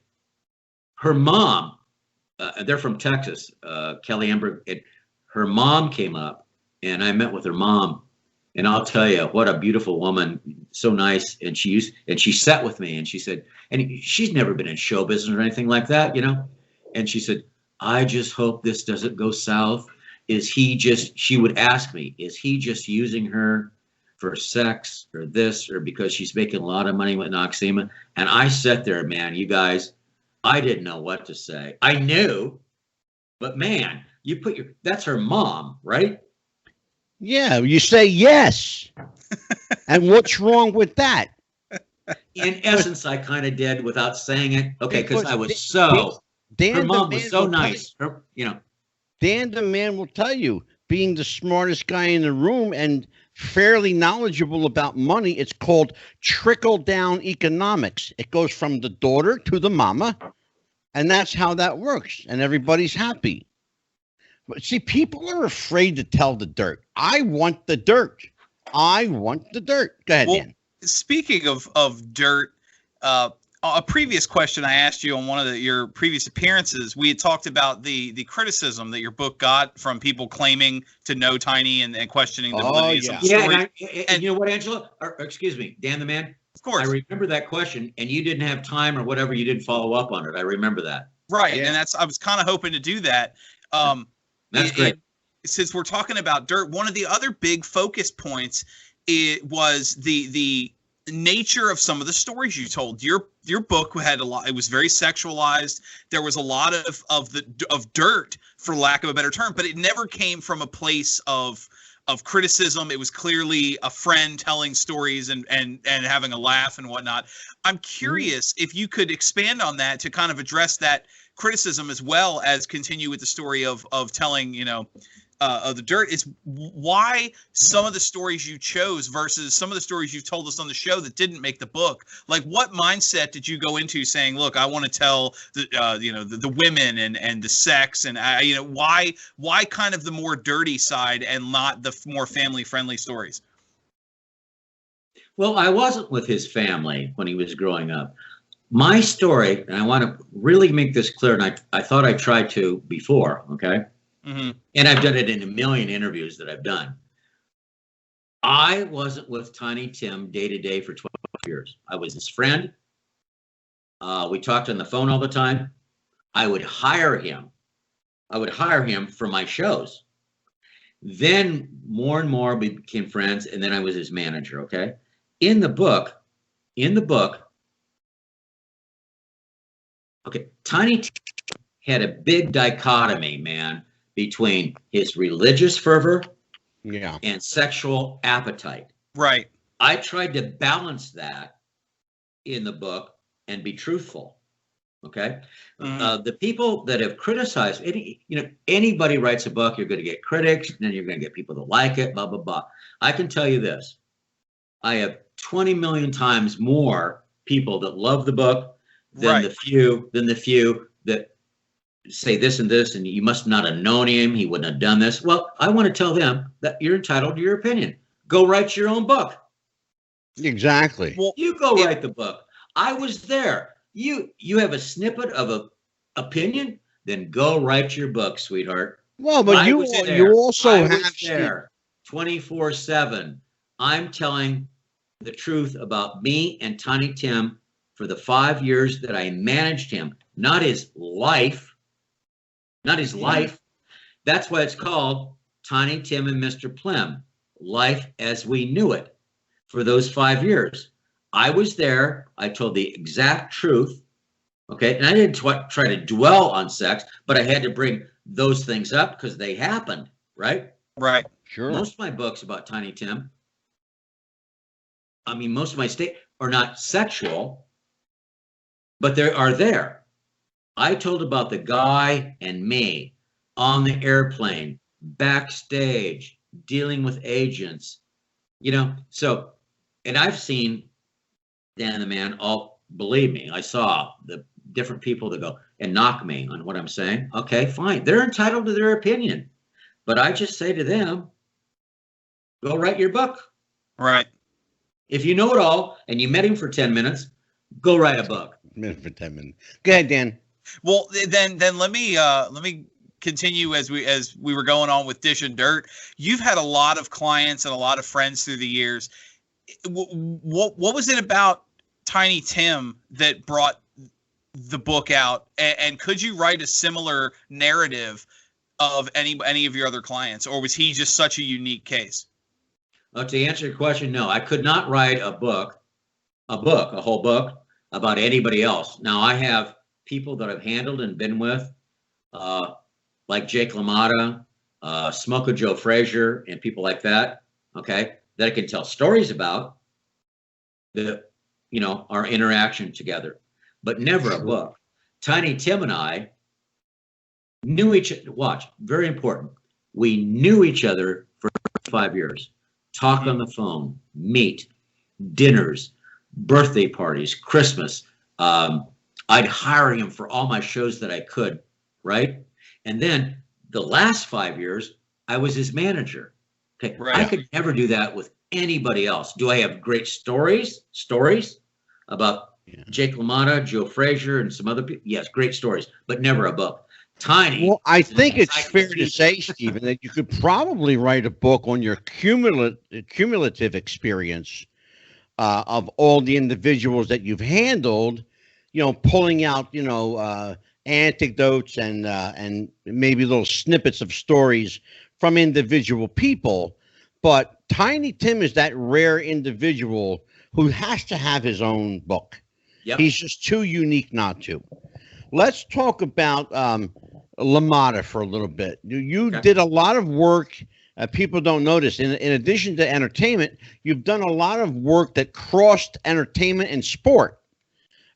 her mom, they're from Texas, Kelly Emberg, and her mom came up, and I met with her mom, and I'll tell you, what a beautiful woman, so nice. And she sat with me, and she said, and she's never been in show business or anything like that, and she said, I just hope this doesn't go south. She would ask me, is he just using her for sex or this, or because she's making a lot of money with Noxzema? And I sat there, man, you guys, I didn't know what to say. I knew, but man, that's her mom, right? Yeah, you say yes. And what's wrong with that? In essence, I kind of did without saying it. Okay, because I was Dan her the mom man was so will tell nice. Her, Dan the man will tell you, being the smartest guy in the room and fairly knowledgeable about money, it's called trickle-down economics. It goes from the daughter to the mama, and that's how that works, and everybody's happy. But see, people are afraid to tell the dirt. I want the dirt. I want the dirt. Go ahead, Dan. Speaking of dirt, a previous question I asked you on one of your previous appearances, we had talked about the criticism that your book got from people claiming to know Tiny and questioning the validity of the story. And you know what, Angela? Or, excuse me, Dan the man? Of course. I remember that question, and you didn't have time or whatever. You didn't follow up on it. I remember that. Right, and I was kind of hoping to do that. That's great. Since we're talking about dirt, one of the other big focus points was the nature of some of the stories you told. Your book had a lot. It was very sexualized. There was a lot of dirt, for lack of a better term, but it never came from a place of criticism. It was clearly a friend telling stories and having a laugh and whatnot. I'm curious if you could expand on that to kind of address that criticism as well as continue with the story of telling, of the dirt, is why some of the stories you chose versus some of the stories you've told us on the show that didn't make the book. Like, what mindset did you go into saying, look, I want to tell the women and the sex and why kind of the more dirty side and not the more family friendly stories? Well, I wasn't with his family when he was growing up. My story, and I want to really make this clear, and I thought I tried to before, okay? Mm-hmm. And I've done it in a million interviews that I've done. I wasn't with Tiny Tim day to day for 12 years. I was his friend. We talked on the phone all the time. I would hire him. For my shows. Then more and more we became friends, and then I was his manager, okay? In the book, okay, Tiny Tim had a big dichotomy, man, between his religious fervor and sexual appetite. Right. I tried to balance that in the book and be truthful. Okay. Mm-hmm. The people that have criticized anybody writes a book, you're going to get critics, and then you're going to get people that like it, blah, blah, blah. I can tell you this. I have 20 million times more people that love the book than the few that say this and this, and you must not have known him. He wouldn't have done this. Well, I want to tell them that you're entitled to your opinion. Go write your own book. Exactly. Well, you go write the book. I was there. You have a snippet of an opinion, then go write your book, sweetheart. Well, but you also have there 24/7. I'm telling the truth about me and Tiny Tim for the 5 years that I managed him, not his life. Not his life. That's why it's called Tiny Tim and Mr. Plym, Life as We Knew It. For those 5 years, I was there. I told the exact truth. Okay. And I didn't try to dwell on sex, but I had to bring those things up because they happened. Right. Right. Sure. Most of my books about Tiny Tim, most of my are not sexual, but they are there. I told about the guy and me on the airplane, backstage, dealing with agents, so, and I've seen Dan the man, believe me, I saw the different people that go and knock me on what I'm saying. Okay, fine. They're entitled to their opinion, but I just say to them, go write your book. Right. If you know it all and you met him for 10 minutes, go write a book. For 10 minutes. Go ahead, Dan. Well, then let me continue as we were going on with Dish and Dirt. You've had a lot of clients and a lot of friends through the years. What was it about Tiny Tim that brought the book out? And could you write a similar narrative of any of your other clients, or was he just such a unique case? Well, to answer your question, no, I could not write a whole book about anybody else. Now I have people that I've handled and been with, like Jake LaMotta, Smoker Joe Frazier and people like that, okay, that I can tell stories about our interaction together, but never a book. Tiny Tim and I knew each other. Watch, very important. We knew each other for 5 years. Talk on the phone, meet, dinners, birthday parties, Christmas. I'd hire him for all my shows that I could, right? And then the last 5 years, I was his manager. Okay, right. I could never do that with anybody else. Do I have great stories about Jake LaMotta, Joe Frazier, and some other people? Yes, great stories, but never a book. Tiny. Well, I think it's fair to say, Stephen, that you could probably write a book on your cumulative experience of all the individuals that you've handled, pulling out, anecdotes and maybe little snippets of stories from individual people. But Tiny Tim is that rare individual who has to have his own book. Yep. He's just too unique not to. Let's talk about LaMotta for a little bit. You did a lot of work. People don't notice. In addition to entertainment, you've done a lot of work that crossed entertainment and sport.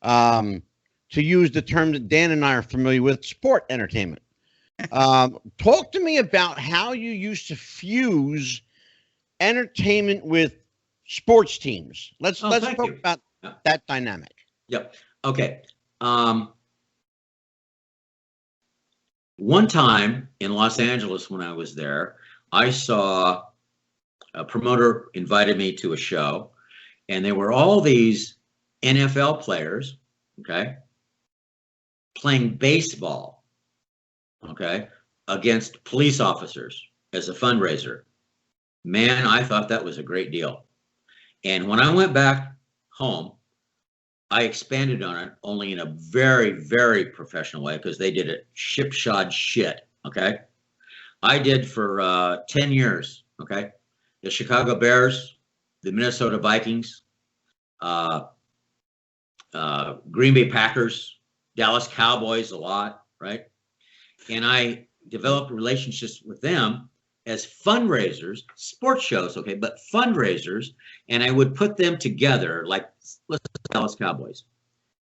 To use the term that Dan and I are familiar with, sport entertainment. Talk to me about how you used to fuse entertainment with sports teams. Let's talk about that dynamic. Yep. Okay. One time in Los Angeles when I was there, I saw a promoter invited me to a show, and there were all these NFL players, okay, playing baseball, okay, against police officers as a fundraiser. Man, I thought that was a great deal. And when I went back home, I expanded on it only in a very, very professional way because they did it shipshod shit, okay? I did for 10 years, okay? The Chicago Bears, the Minnesota Vikings, Green Bay Packers, Dallas Cowboys a lot, right? And I developed relationships with them as fundraisers, sports shows, okay, but fundraisers, and I would put them together like, let's say Dallas Cowboys.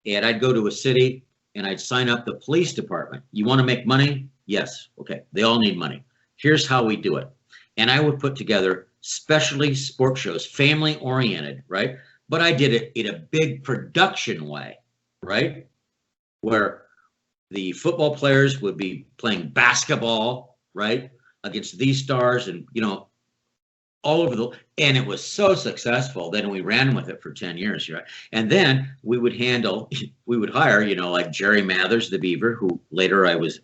And I'd go to a city and I'd sign up the police department. You want to make money? Yes. Okay. They all need money. Here's how we do it. And I would put together specialty sports shows, family oriented, right? But I did it in a big production way, right? Where the football players would be playing basketball, right? Against these stars and, all over and it was so successful. Then we ran with it for 10 years, right? And then we would hire, like Jerry Mathers, the Beaver, who later I was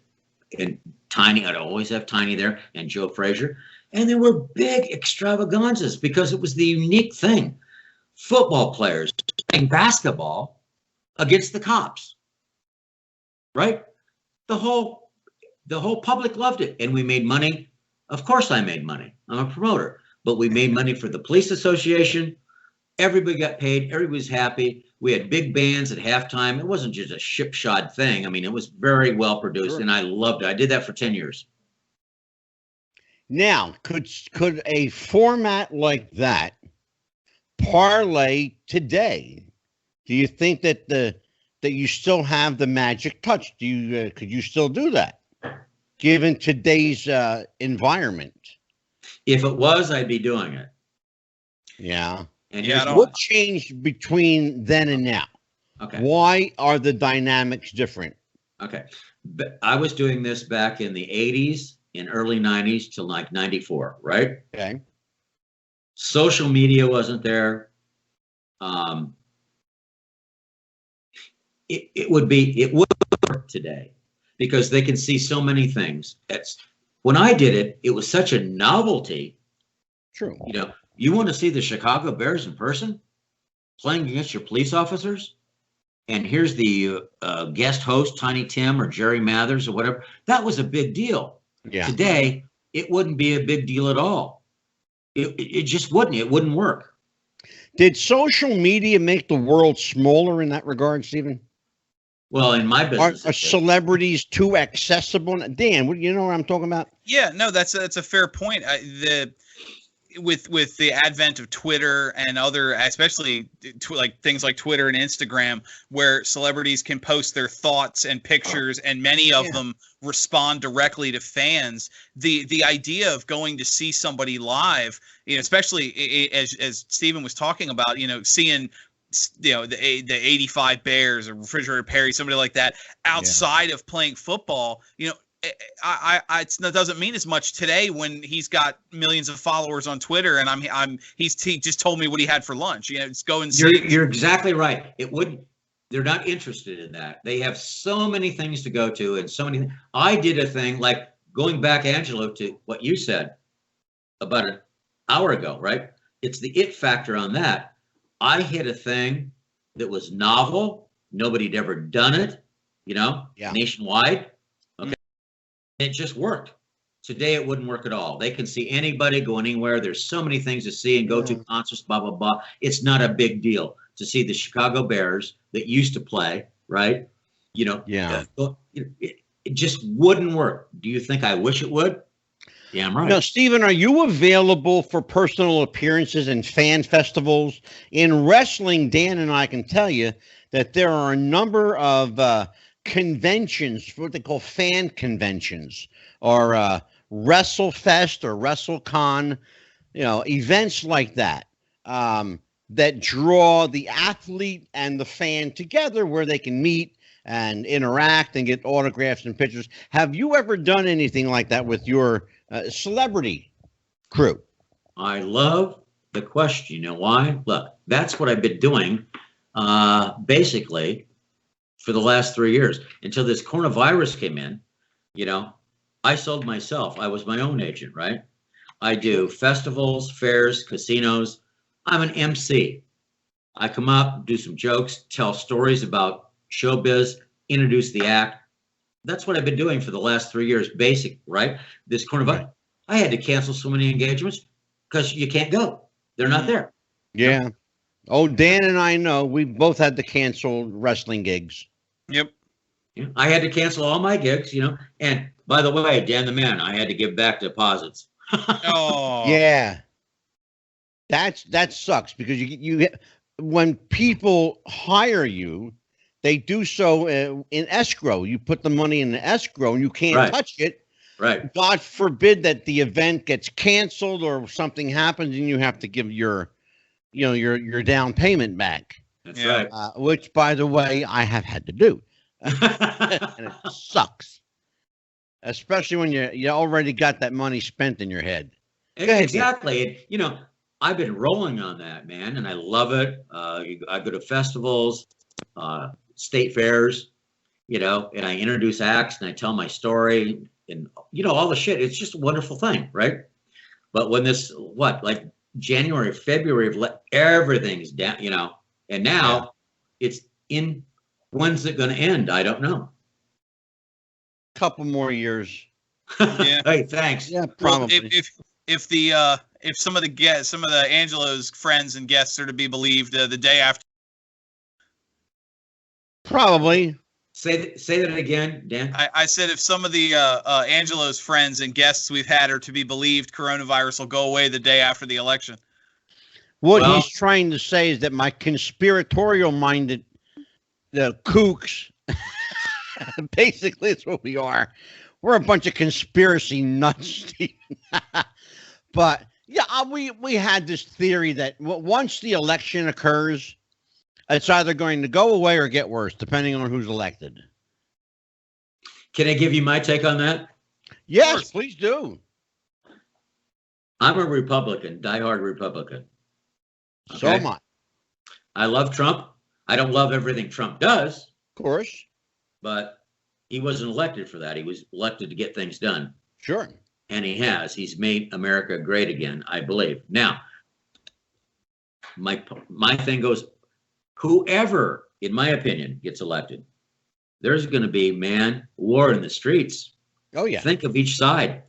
in Tiny. I'd always have Tiny there, and Joe Frazier. And there were big extravaganzas because it was the unique thing. Football players playing basketball against the cops, right? The whole public loved it, and we made money. Of course I made money. I'm a promoter, but we made money for the police association. Everybody got paid. Everybody was happy. We had big bands at halftime. It wasn't just a shipshod thing. I mean, it was very well produced, and I loved it. I did that for 10 years. Now, could a format like that parlay today? Do you think that that you still have the magic touch? Could you still do that, given today's environment? If it was, I'd be doing it. Yeah. And what changed between then and now? Okay. Why are the dynamics different? Okay. But I was doing this back in the 80s and early 90s till like 94, right? Okay. Social media wasn't there. It would work today because they can see so many things. When I did it, it was such a novelty. True. You want to see the Chicago Bears in person playing against your police officers? And here's the guest host, Tiny Tim or Jerry Mathers or whatever. That was a big deal. Yeah. Today, it wouldn't be a big deal at all. It just wouldn't. It wouldn't work. Did social media make the world smaller in that regard, Stephen? Well, in my Are business, celebrities too accessible? Dan, you know what I'm talking about? Yeah, no, that's a fair point. With the advent of Twitter and other, especially like things like Twitter and Instagram, where celebrities can post their thoughts and pictures, and many of them respond directly to fans. The idea of going to see somebody live, especially as Stephen was talking about, seeing the 85 Bears or Refrigerator Perry, somebody like that, outside of playing football, it doesn't mean as much today when he's got millions of followers on Twitter and he just told me what he had for lunch. Just go and see. You're exactly right. They're not interested in that. They have so many things to go to and so many. I did a thing like going back, Angelo, to what you said about an hour ago, right? It's the it factor on that. I hit a thing that was novel. Nobody'd ever done it, nationwide. Okay. It just worked. Today, it wouldn't work at all. They can see anybody go anywhere. There's so many things to see and go to concerts, blah, blah, blah. It's not a big deal to see the Chicago Bears that used to play, right? It just wouldn't work. Do you think I wish it would? Yeah, I'm right. Now, Stephen, are you available for personal appearances and fan festivals? In wrestling, Dan and I can tell you that there are a number of conventions, what they call fan conventions, or WrestleFest or WrestleCon, events like that, that draw the athlete and the fan together where they can meet and interact and get autographs and pictures. Have you ever done anything like that with your celebrity crew? I love the question. You know why? Look, that's what I've been doing basically for the last 3 years until this coronavirus came in. I sold myself. I was my own agent, right? I do festivals, fairs, casinos. I'm an MC. I come up, do some jokes, tell stories about showbiz, introduce the act. That's what I've been doing for the last 3 years, basic, right? This coronavirus, I had to cancel so many engagements because you can't go. They're not there. Yeah. Oh, Dan and I know. We both had to cancel wrestling gigs. Yep. I had to cancel all my gigs, And by the way, Dan the man, I had to give back deposits. Oh. Yeah. That sucks because you when people hire you, they do so in escrow. You put the money in the escrow and you can't touch it. Right. God forbid that the event gets canceled or something happens and you have to give your down payment back. That's right. Which, by the way, I have had to do. And it sucks. Especially when you already got that money spent in your head. Exactly. And, I've been rolling on that, man, and I love it. I go to festivals, state fairs, and I introduce acts and I tell my story and, all the shit. It's just a wonderful thing, right? But when like January, February, everything's down, and now it's in. When's it going to end? I don't know. Couple more years. Yeah. Hey, thanks. Yeah, probably. Well, if some of the Angelo's friends and guests are to be believed, the day after. Probably. Say that again, Dan. I said if some of the Angelo's friends and guests we've had are to be believed, coronavirus will go away the day after the election. What he's trying to say is that my conspiratorial-minded kooks, basically, it's what we are. We're a bunch of conspiracy nuts, Steve. But yeah, we had this theory that once the election occurs, it's either going to go away or get worse, depending on who's elected. Can I give you my take on that? Yes, please do. I'm a Republican, diehard Republican. Okay? So am I. I love Trump. I don't love everything Trump does. Of course. But he wasn't elected for that. He was elected to get things done. Sure. And he has. He's made America great again, I believe. Now, my thing goes, whoever, in my opinion, gets elected, there's going to be, war in the streets. Oh, yeah. Think of each side.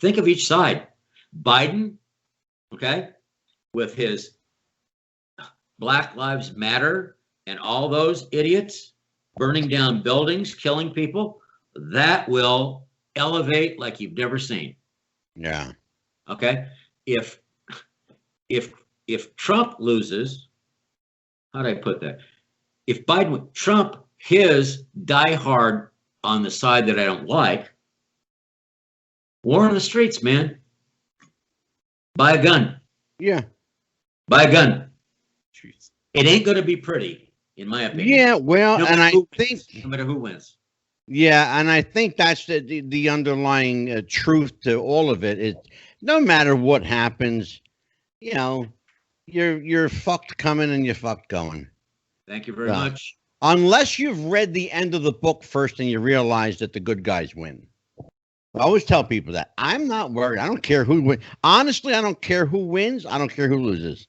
Biden, okay, with his Black Lives Matter and all those idiots, burning down buildings, killing people, that will elevate like you've never seen. Yeah. Okay. If Trump loses, how do I put that? If Trump, his die hard on the side that I don't like, war on the streets, man. Buy a gun. Yeah. Buy a gun. Jeez. It ain't going to be pretty, in my opinion. Yeah, well, and I think no matter who wins. Yeah, and I think that's the underlying truth to all of it. It no matter what happens, you know, you're fucked coming and you're fucked going. Thank you very much. Unless you've read the end of the book first and you realize that the good guys win. I always tell people that. I'm not worried. I don't care who wins. Honestly, I don't care who wins. I don't care who loses.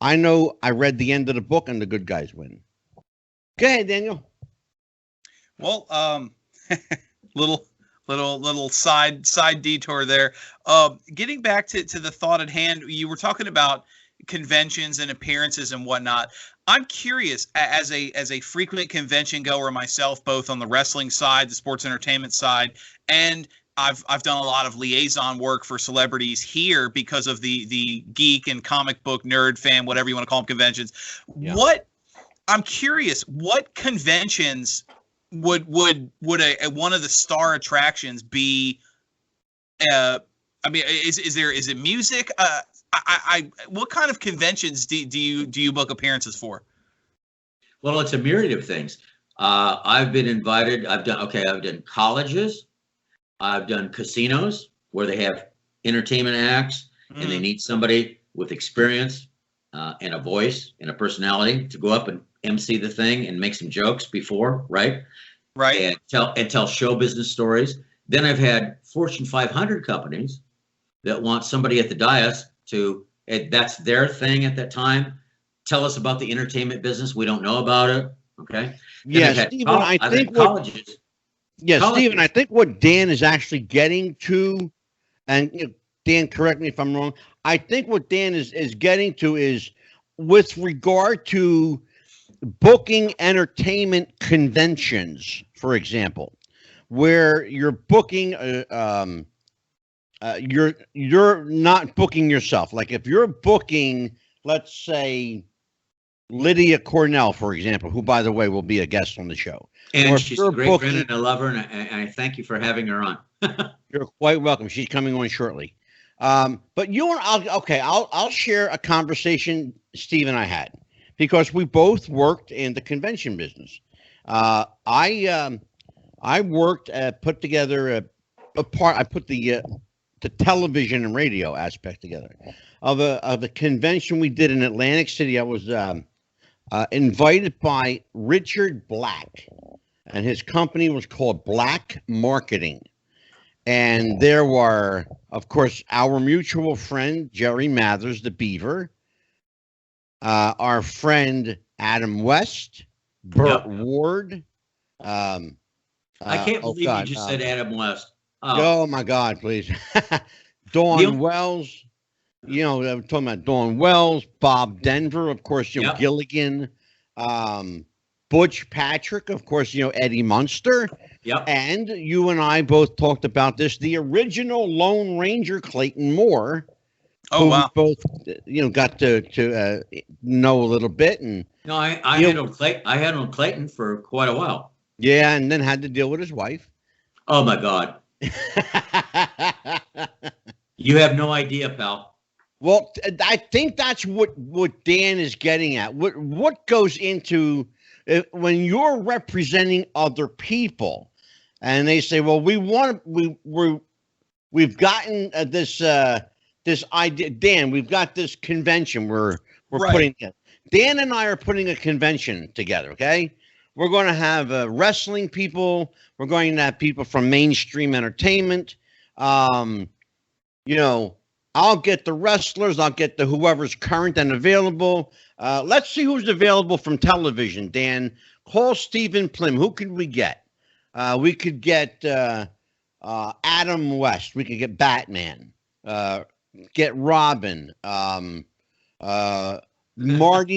I know I read the end of the book and the good guys win. Go ahead, Daniel. Well, little side detour there. Getting back to the thought at hand, you were talking about conventions and appearances and whatnot. I'm curious, as a frequent convention goer myself, both on the wrestling side, the sports entertainment side, and I've done a lot of liaison work for celebrities here because of the geek and comic book nerd fan, whatever you want to call them, conventions. Yeah. I'm curious, what conventions would a one of the star attractions be? I mean, is it music? What kind of conventions do you book appearances for? Well, it's a myriad of things. I've been invited. I've done colleges. I've done casinos where they have entertainment acts and they need somebody with experience and a voice and a personality to go up and MC the thing and make some jokes before, right? Right. And tell show business stories. Then I've had Fortune 500 companies that want somebody at the dais to, that's their thing at that time. Tell us about the entertainment business. We don't know about it. Okay. Yeah, Stephen, I think colleges. Stephen, I think what Dan is actually getting to, and Dan, correct me if I'm wrong. I think what Dan is getting to is with regard to booking entertainment conventions, for example, where you're booking, you're not booking yourself. Like if you're booking, let's say, Lydia Cornell, for example, who, by the way, will be a guest on the show. And she's a great friend and I love her, and I thank you for having her on. You're quite welcome. She's coming on shortly. But you and I'll share a conversation Steve and I had because we both worked in the convention business. I worked put together I put the television and radio aspect together of a convention we did in Atlantic City. I was invited by Richard Black, and his company was called Black Marketing. And there were, of course, our mutual friend, Jerry Mathers, the Beaver, our friend, Adam West, Burt Ward. I can't believe you just said Adam West. Oh, my God, please. Dawn Wells. I'm talking about Dawn Wells, Bob Denver, of course, Gilligan, Butch Patrick, of course, Eddie Munster. Yep. And you and I both talked about this, the original Lone Ranger Clayton Moore. Oh, wow. We both, got to know a little bit. And no, I handled Clayton for quite a while. Yeah, and then had to deal with his wife. Oh, my God. You have no idea, pal. Well, I think that's what Dan is getting at. What goes into when you're representing other people, and they say, "Well, we've gotten this idea, Dan. We've got this convention. We're putting it. Dan and I are putting a convention together. Okay, we're going to have wrestling people. We're going to have people from mainstream entertainment. I'll get the wrestlers. I'll get the whoever's current and available. Let's see who's available from television, Dan. Call Stephen Plym. Who could we get? We could get Adam West. We could get Batman. Get Robin. Marty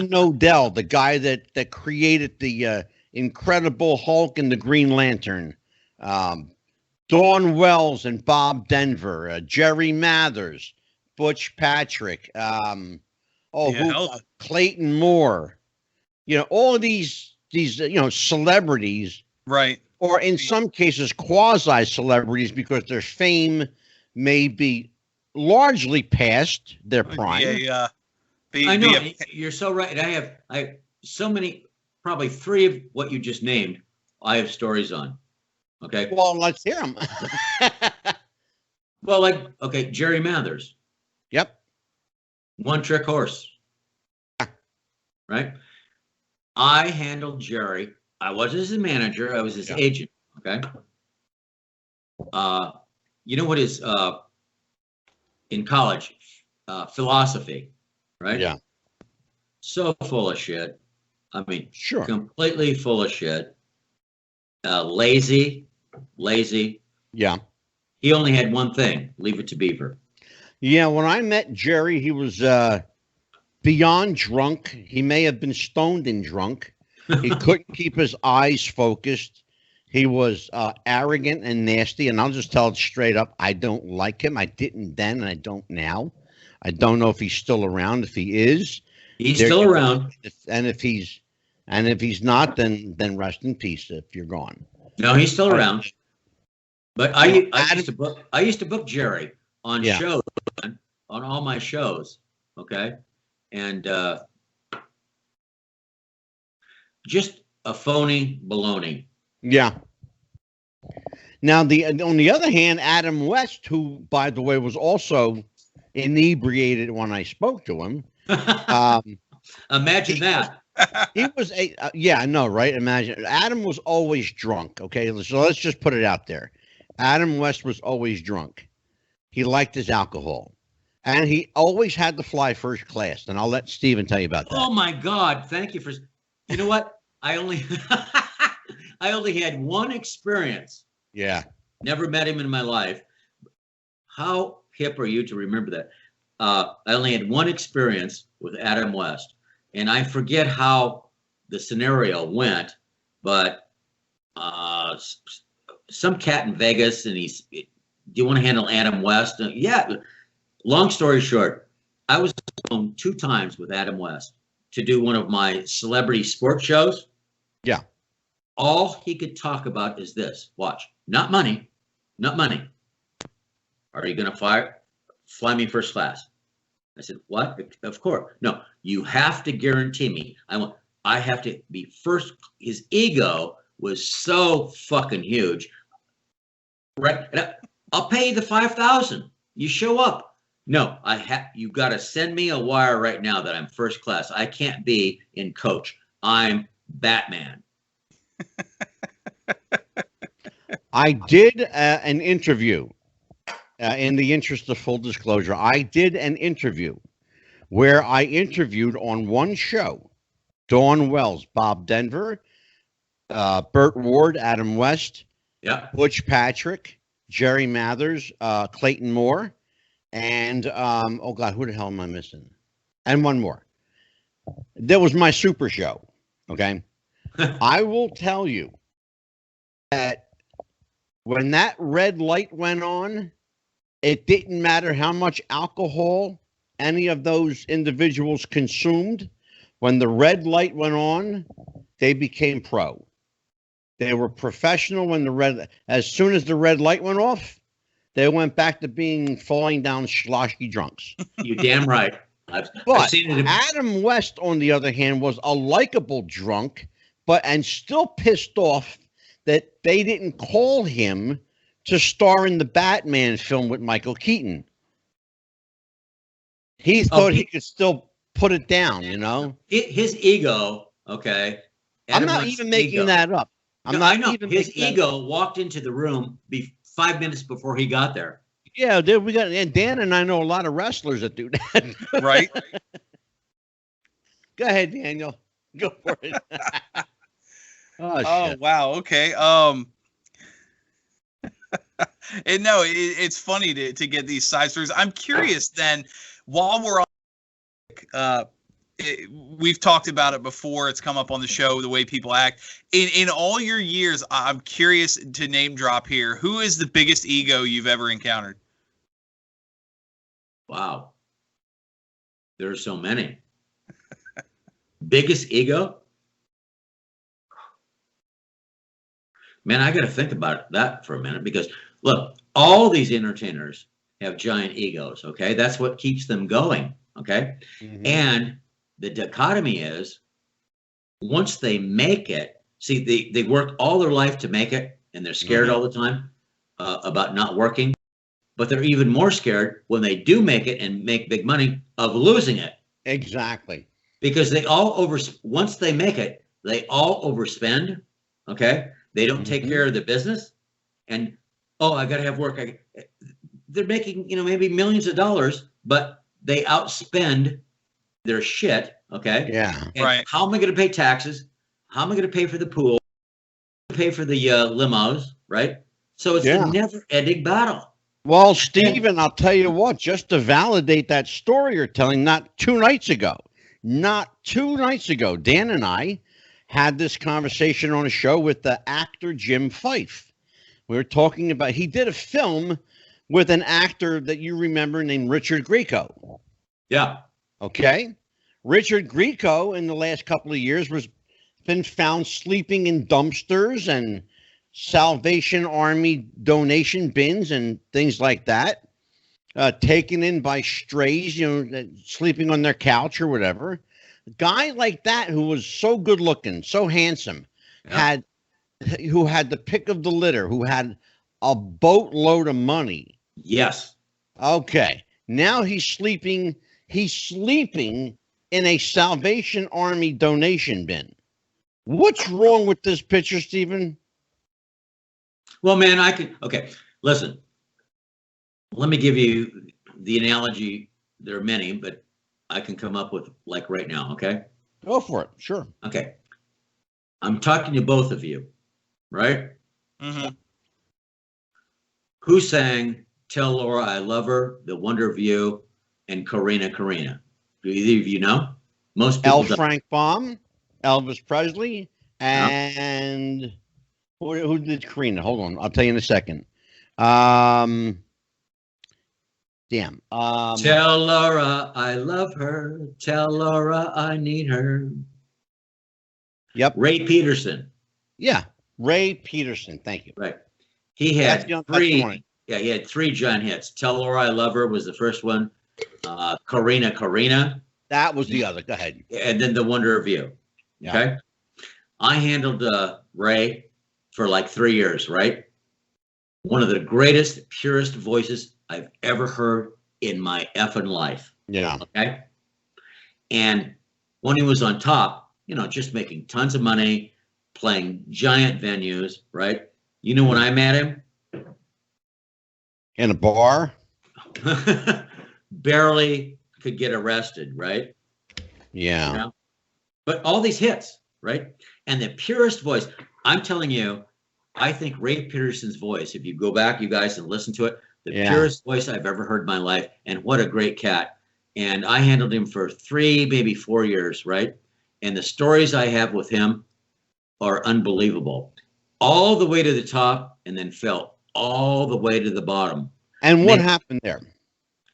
Nodell, the guy that created the Incredible Hulk and the Green Lantern, Dawn Wells and Bob Denver, Jerry Mathers, Butch Patrick, Clayton Moore. You know, all of these celebrities, right? Or in some cases, quasi celebrities, because their fame may be largely past their prime. I know you're so right. I have so many, probably 3 of what you just named. I have stories on. Okay. Well, let's hear them. Well, okay, Jerry Mathers. Yep. One trick horse. Right. I handled Jerry. I wasn't his manager. I was his agent. Okay. You know what is in college philosophy, right? Yeah. So full of shit. I mean, sure, completely full of shit. Lazy. Yeah. He only had one thing: leave it to Beaver. Yeah. When I met Jerry, he was beyond drunk. He may have been stoned and drunk. He couldn't keep his eyes focused. He was arrogant and nasty. And I'll just tell it straight up. I don't like him. I didn't then, and I don't now. I don't know if he's still around. If he is, he's still around. If he's not, then rest in peace. If you're gone. No, he's still around. But I used to book Jerry on shows, on all my shows. Okay, and just a phony baloney. Yeah. Now, on the other hand, Adam West, who, by the way, was also inebriated when I spoke to him. Imagine that. He was I know, right? Imagine. Adam was always drunk. Okay, so let's just put it out there. Adam West was always drunk. He liked his alcohol, and he always had to fly first class. And I'll let Stephen tell you about that. Oh my God! Thank you for. You know what? I only had one experience. Yeah. Never met him in my life. How hip are you to remember that? I only had one experience with Adam West, and I forget how the scenario went, but some cat in Vegas, and do you want to handle Adam West? Yeah. Long story short, I was home 2 times with Adam West to do one of my celebrity sports shows. Yeah. All he could talk about is this. Watch. Not money. Not money. Are you going to fly me first class? I said, what? Of course. No, you have to guarantee me. I have to be first. His ego was so fucking huge. Right? I'll pay you the $5,000. You show up. No, you got to send me a wire right now that I'm first class. I can't be in coach. I'm Batman. I did an interview. In the interest of full disclosure, I did an interview where I interviewed on one show Dawn Wells, Bob Denver, Burt Ward, Adam West, Butch Patrick, Jerry Mathers, Clayton Moore, and oh God, who the hell am I missing? And one more. That was my super show. Okay. I will tell you that when that red light went on, it didn't matter how much alcohol any of those individuals consumed. When the red light went on, they became pro. They were professional as soon as the red light went off, they went back to being falling down sloshy drunks. You're damn right. But Adam West, on the other hand, was a likable drunk, and still pissed off that they didn't call him to star in the Batman film with Michael Keaton. He thought he could still put it down, you know? His ego, okay. I'm not even making that up. I know. His ego walked into the room 5 minutes before he got there. Yeah, and Dan and I know a lot of wrestlers that do that. Right? Go ahead, Daniel. Go for it. Oh, wow. Okay. And no, it's funny to get these side stories. I'm curious then, while we're on we've talked about it before. It's come up on the show, the way people act. In all your years, I'm curious to name drop here. Who is the biggest ego you've ever encountered? Wow. There are so many. Biggest ego? Man, I got to think about that for a minute, because look, all these entertainers have giant egos, okay? That's what keeps them going, okay? Mm-hmm. And the dichotomy is, once they make it, see, they work all their life to make it, and they're scared all the time about not working, but they're even more scared when they do make it and make big money of losing it. Exactly. Because they all once they make it, they all overspend, okay? They don't take care of the business, and I got to have work. They're making, maybe millions of dollars, but they outspend their shit. Okay. Yeah. And right. How am I going to pay taxes? How am I going to pay for the pool? Pay for the limos, right? So it's a never-ending battle. Well, Stephen, I'll tell you what. Just to validate that story you're telling, not two nights ago, Dan and I had this conversation on a show with the actor Jim Fife. We were talking about, he did a film with an actor that you remember named Richard Grieco. Yeah. Okay. Richard Grieco in the last couple of years been found sleeping in dumpsters and Salvation Army donation bins and things like that, taken in by strays, sleeping on their couch or whatever. A guy like that, who was so good looking, so handsome, who had the pick of the litter, who had a boatload of money. Yes. Okay. Now he's sleeping in a Salvation Army donation bin. What's wrong with this picture, Stephen? Well, man, okay, listen, let me give you the analogy. There are many, but I can come up with like right now, okay? Go for it, sure. Okay. I'm talking to both of you, right? Mm-hmm. Who sang Tell Laura I Love Her, The Wonder of You, and Karina, Karina? Do either of you know? Most people don't. Frank Baum, Elvis Presley, and who did Karina? Hold on, I'll tell you in a second. Tell Laura I love her. Tell Laura I need her. Yep. Ray Peterson. Yeah, Ray Peterson. Thank you. Right. He had three. Yeah, he had three giant hits. Tell Laura I Love Her was the first one. Karina, Karina. That was the other. Go ahead. And then The Wonder of You. Yeah. Okay. I handled Ray for like 3 years, right? One of the greatest, purest voices I've ever heard in my effing life. Yeah. Okay. And when he was on top, just making tons of money, playing giant venues, right? You know when I met him? In a bar? Barely could get arrested, right? Yeah. But all these hits, right? And the purest voice, I'm telling you, I think Ray Peterson's voice, if you go back, you guys, and listen to it, the purest voice I've ever heard in my life. And what a great cat. And I handled him for 3, maybe 4 years, right? And the stories I have with him are unbelievable. All the way to the top and then fell all the way to the bottom. And what happened there?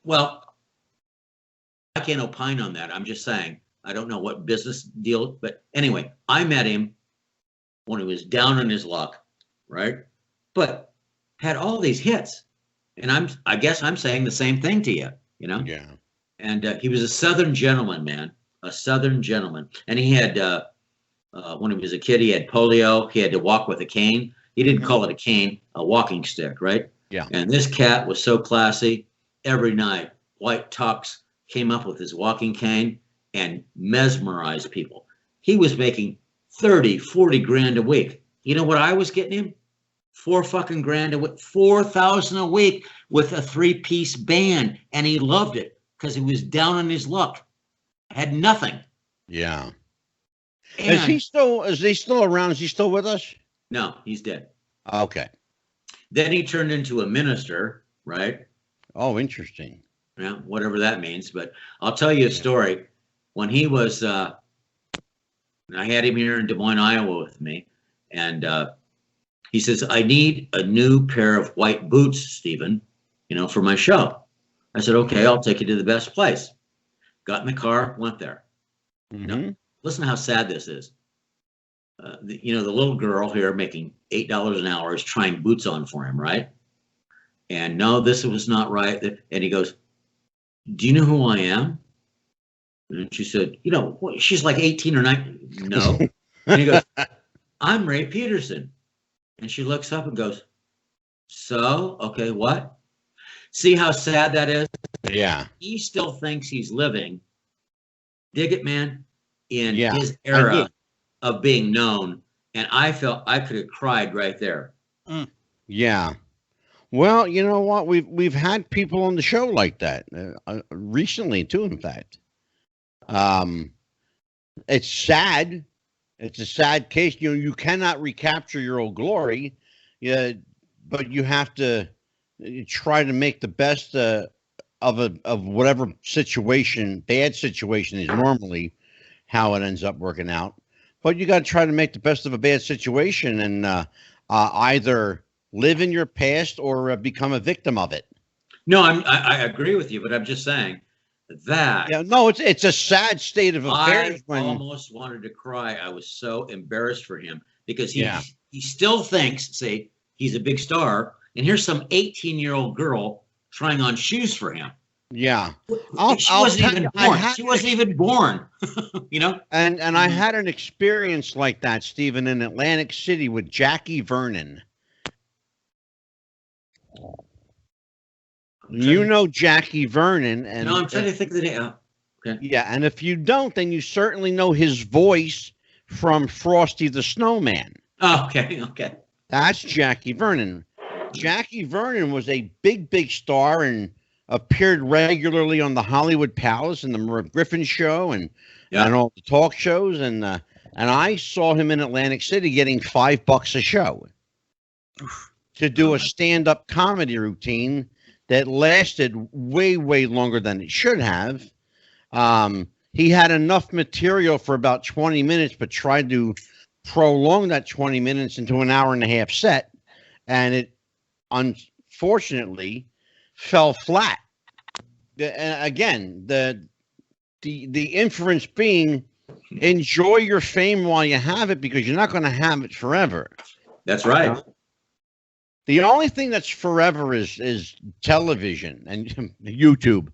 Well, I can't opine on that. I'm just saying, I don't know what business deal, but anyway, I met him when he was down on his luck, right? But had all these hits. And I guess I'm saying the same thing to you, Yeah. And he was a Southern gentleman, man, a Southern gentleman. And he had, when he was a kid, he had polio. He had to walk with a cane. He didn't call it a cane, a walking stick, right? Yeah. And this cat was so classy. Every night, white tux, came up with his walking cane and mesmerized people. He was making 30, 40 grand a week. You know what I was getting him? $4 grand a week, 4,000 a week with a 3-piece band. And he loved it because he was down on his luck. Had nothing. Yeah. And is he still around? Is he still with us? No, he's dead. Okay. Then he turned into a minister, right? Oh, interesting. Yeah, whatever that means. But I'll tell you a story. when he was, I had him here in Des Moines, Iowa with me, and he says, I need a new pair of white boots, Stephen, for my show. I said, okay, I'll take you to the best place. Got in the car, went there. Mm-hmm. Now, listen to how sad this is. The little girl here making $8 an hour is trying boots on for him, right? And no, this was not right. And he goes, do you know who I am? And she said, she's like 18 or 19. No. And he goes, I'm Ray Peterson. And she looks up and goes, so, okay, what? See how sad that is? Yeah. He still thinks he's living, dig it, man, in Yeah, his era of being known. And I felt I could have cried right there. Yeah. Well, you know what? We've had people on the show like that recently too. In fact, it's sad. It's a sad case. You cannot recapture your old glory, but you have to try to make the best of whatever situation, bad situation is normally how it ends up working out. But you got to try to make the best of a bad situation and either live in your past or become a victim of it. No, I agree with you, but I'm just saying that. Yeah, no, it's a sad state of affairs. I almost wanted to cry. I was so embarrassed for him because he still thinks, say, he's a big star, and here's some 18-year-old girl trying on shoes for him. Yeah, she wasn't even born. She wasn't even born. And I had an experience like that, Stephen, in Atlantic City with Jackie Vernon. Jackie Vernon, and no, I'm trying to think of the name. Okay. Yeah, and if you don't, then you certainly know his voice from Frosty the Snowman. Oh, okay. That's Jackie Vernon. Jackie Vernon was a big star and appeared regularly on the Hollywood Palace and the Merv Griffin Show and all the talk shows. And I saw him in Atlantic City getting $5 a show to do a stand-up comedy routine that lasted way longer than it should have. He had enough material for about 20 minutes, but tried to prolong that 20 minutes into an hour and a half set. And it unfortunately fell flat. Again, the inference being, enjoy your fame while you have it, because you're not going to have it forever. That's right. The only thing that's forever is television and YouTube.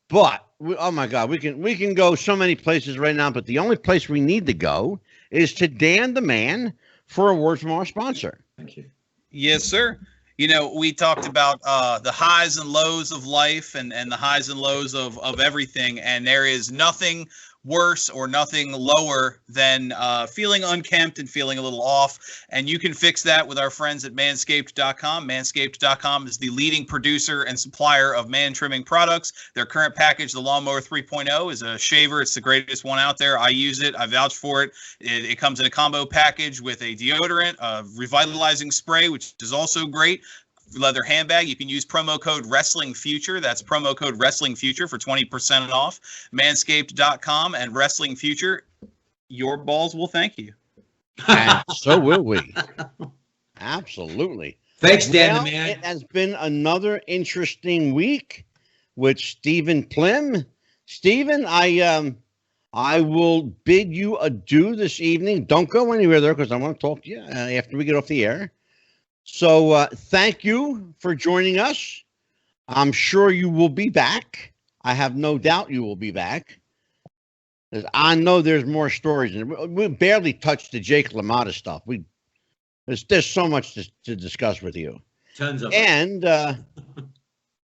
But oh my God, we can go so many places right now, but the only place we need to go is to Dan the Man for a word from our sponsor. Thank you. Yes, sir. We talked about the highs and lows of life and the highs and lows of everything. And there is nothing worse or nothing lower than feeling unkempt and feeling a little off. And you can fix that with our friends at manscaped.com. Manscaped.com is the leading producer and supplier of man trimming products. Their current package, the Lawnmower 3.0, is a shaver. It's the greatest one out there. I use it. I vouch for it. It comes in a combo package with a deodorant, a revitalizing spray, which is also great. Leather handbag. You can use promo code Wrestling Future. That's promo code Wrestling Future for 20% off. Manscaped.com and Wrestling Future. Your balls will thank you. And so will we. Absolutely. Thanks, Dan the Man. It has been another interesting week with Stephen Plym. Stephen, I will bid you adieu this evening. Don't go anywhere there, because I want to talk to you after we get off the air. So thank you for joining us. I'm sure you will be back. I have no doubt you will be back. I know there's more stories. And we barely touched the Jake LaMotta stuff. There's so much to discuss with you. Tons of and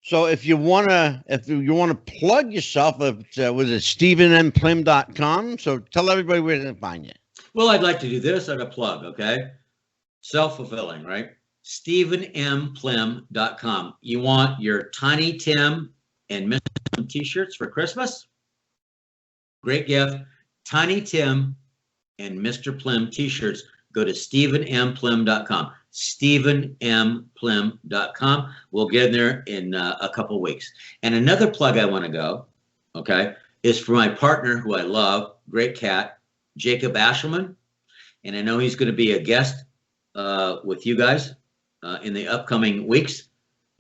so if you wanna plug yourself, was it StephenMPlym.com? So tell everybody where to find you. Well, I'd like to do this at a plug, okay? Self-fulfilling, right? StephenMPlym.com. You want your Tiny Tim and Mr. Plym t-shirts for Christmas? Great gift. Tiny Tim and Mr. Plym t-shirts. Go to StephenMPlym.com. StephenMPlym.com. We'll get in there in a couple of weeks. And another plug I want to go, okay, is for my partner who I love, great cat, Jacob Ashelman. And I know he's going to be a guest with you guys in the upcoming weeks.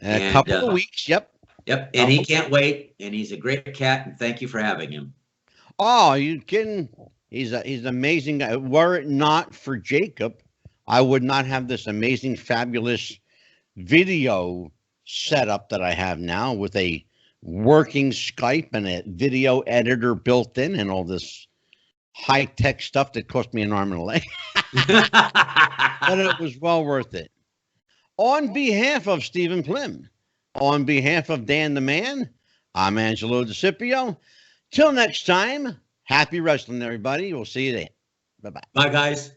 A couple of weeks, yep. Yep, and he can't wait, and he's a great cat, and thank you for having him. Oh, are you kidding? He's an amazing guy. Were it not for Jacob, I would not have this amazing, fabulous video setup that I have now with a working Skype and a video editor built in and all this high-tech stuff that cost me an arm and a leg. But it was well worth it. On behalf of Stephen Plym, on behalf of Dan the Man, I'm Angelo DeCipio. Till next time, happy wrestling, everybody. We'll see you then. Bye-bye. Bye, guys.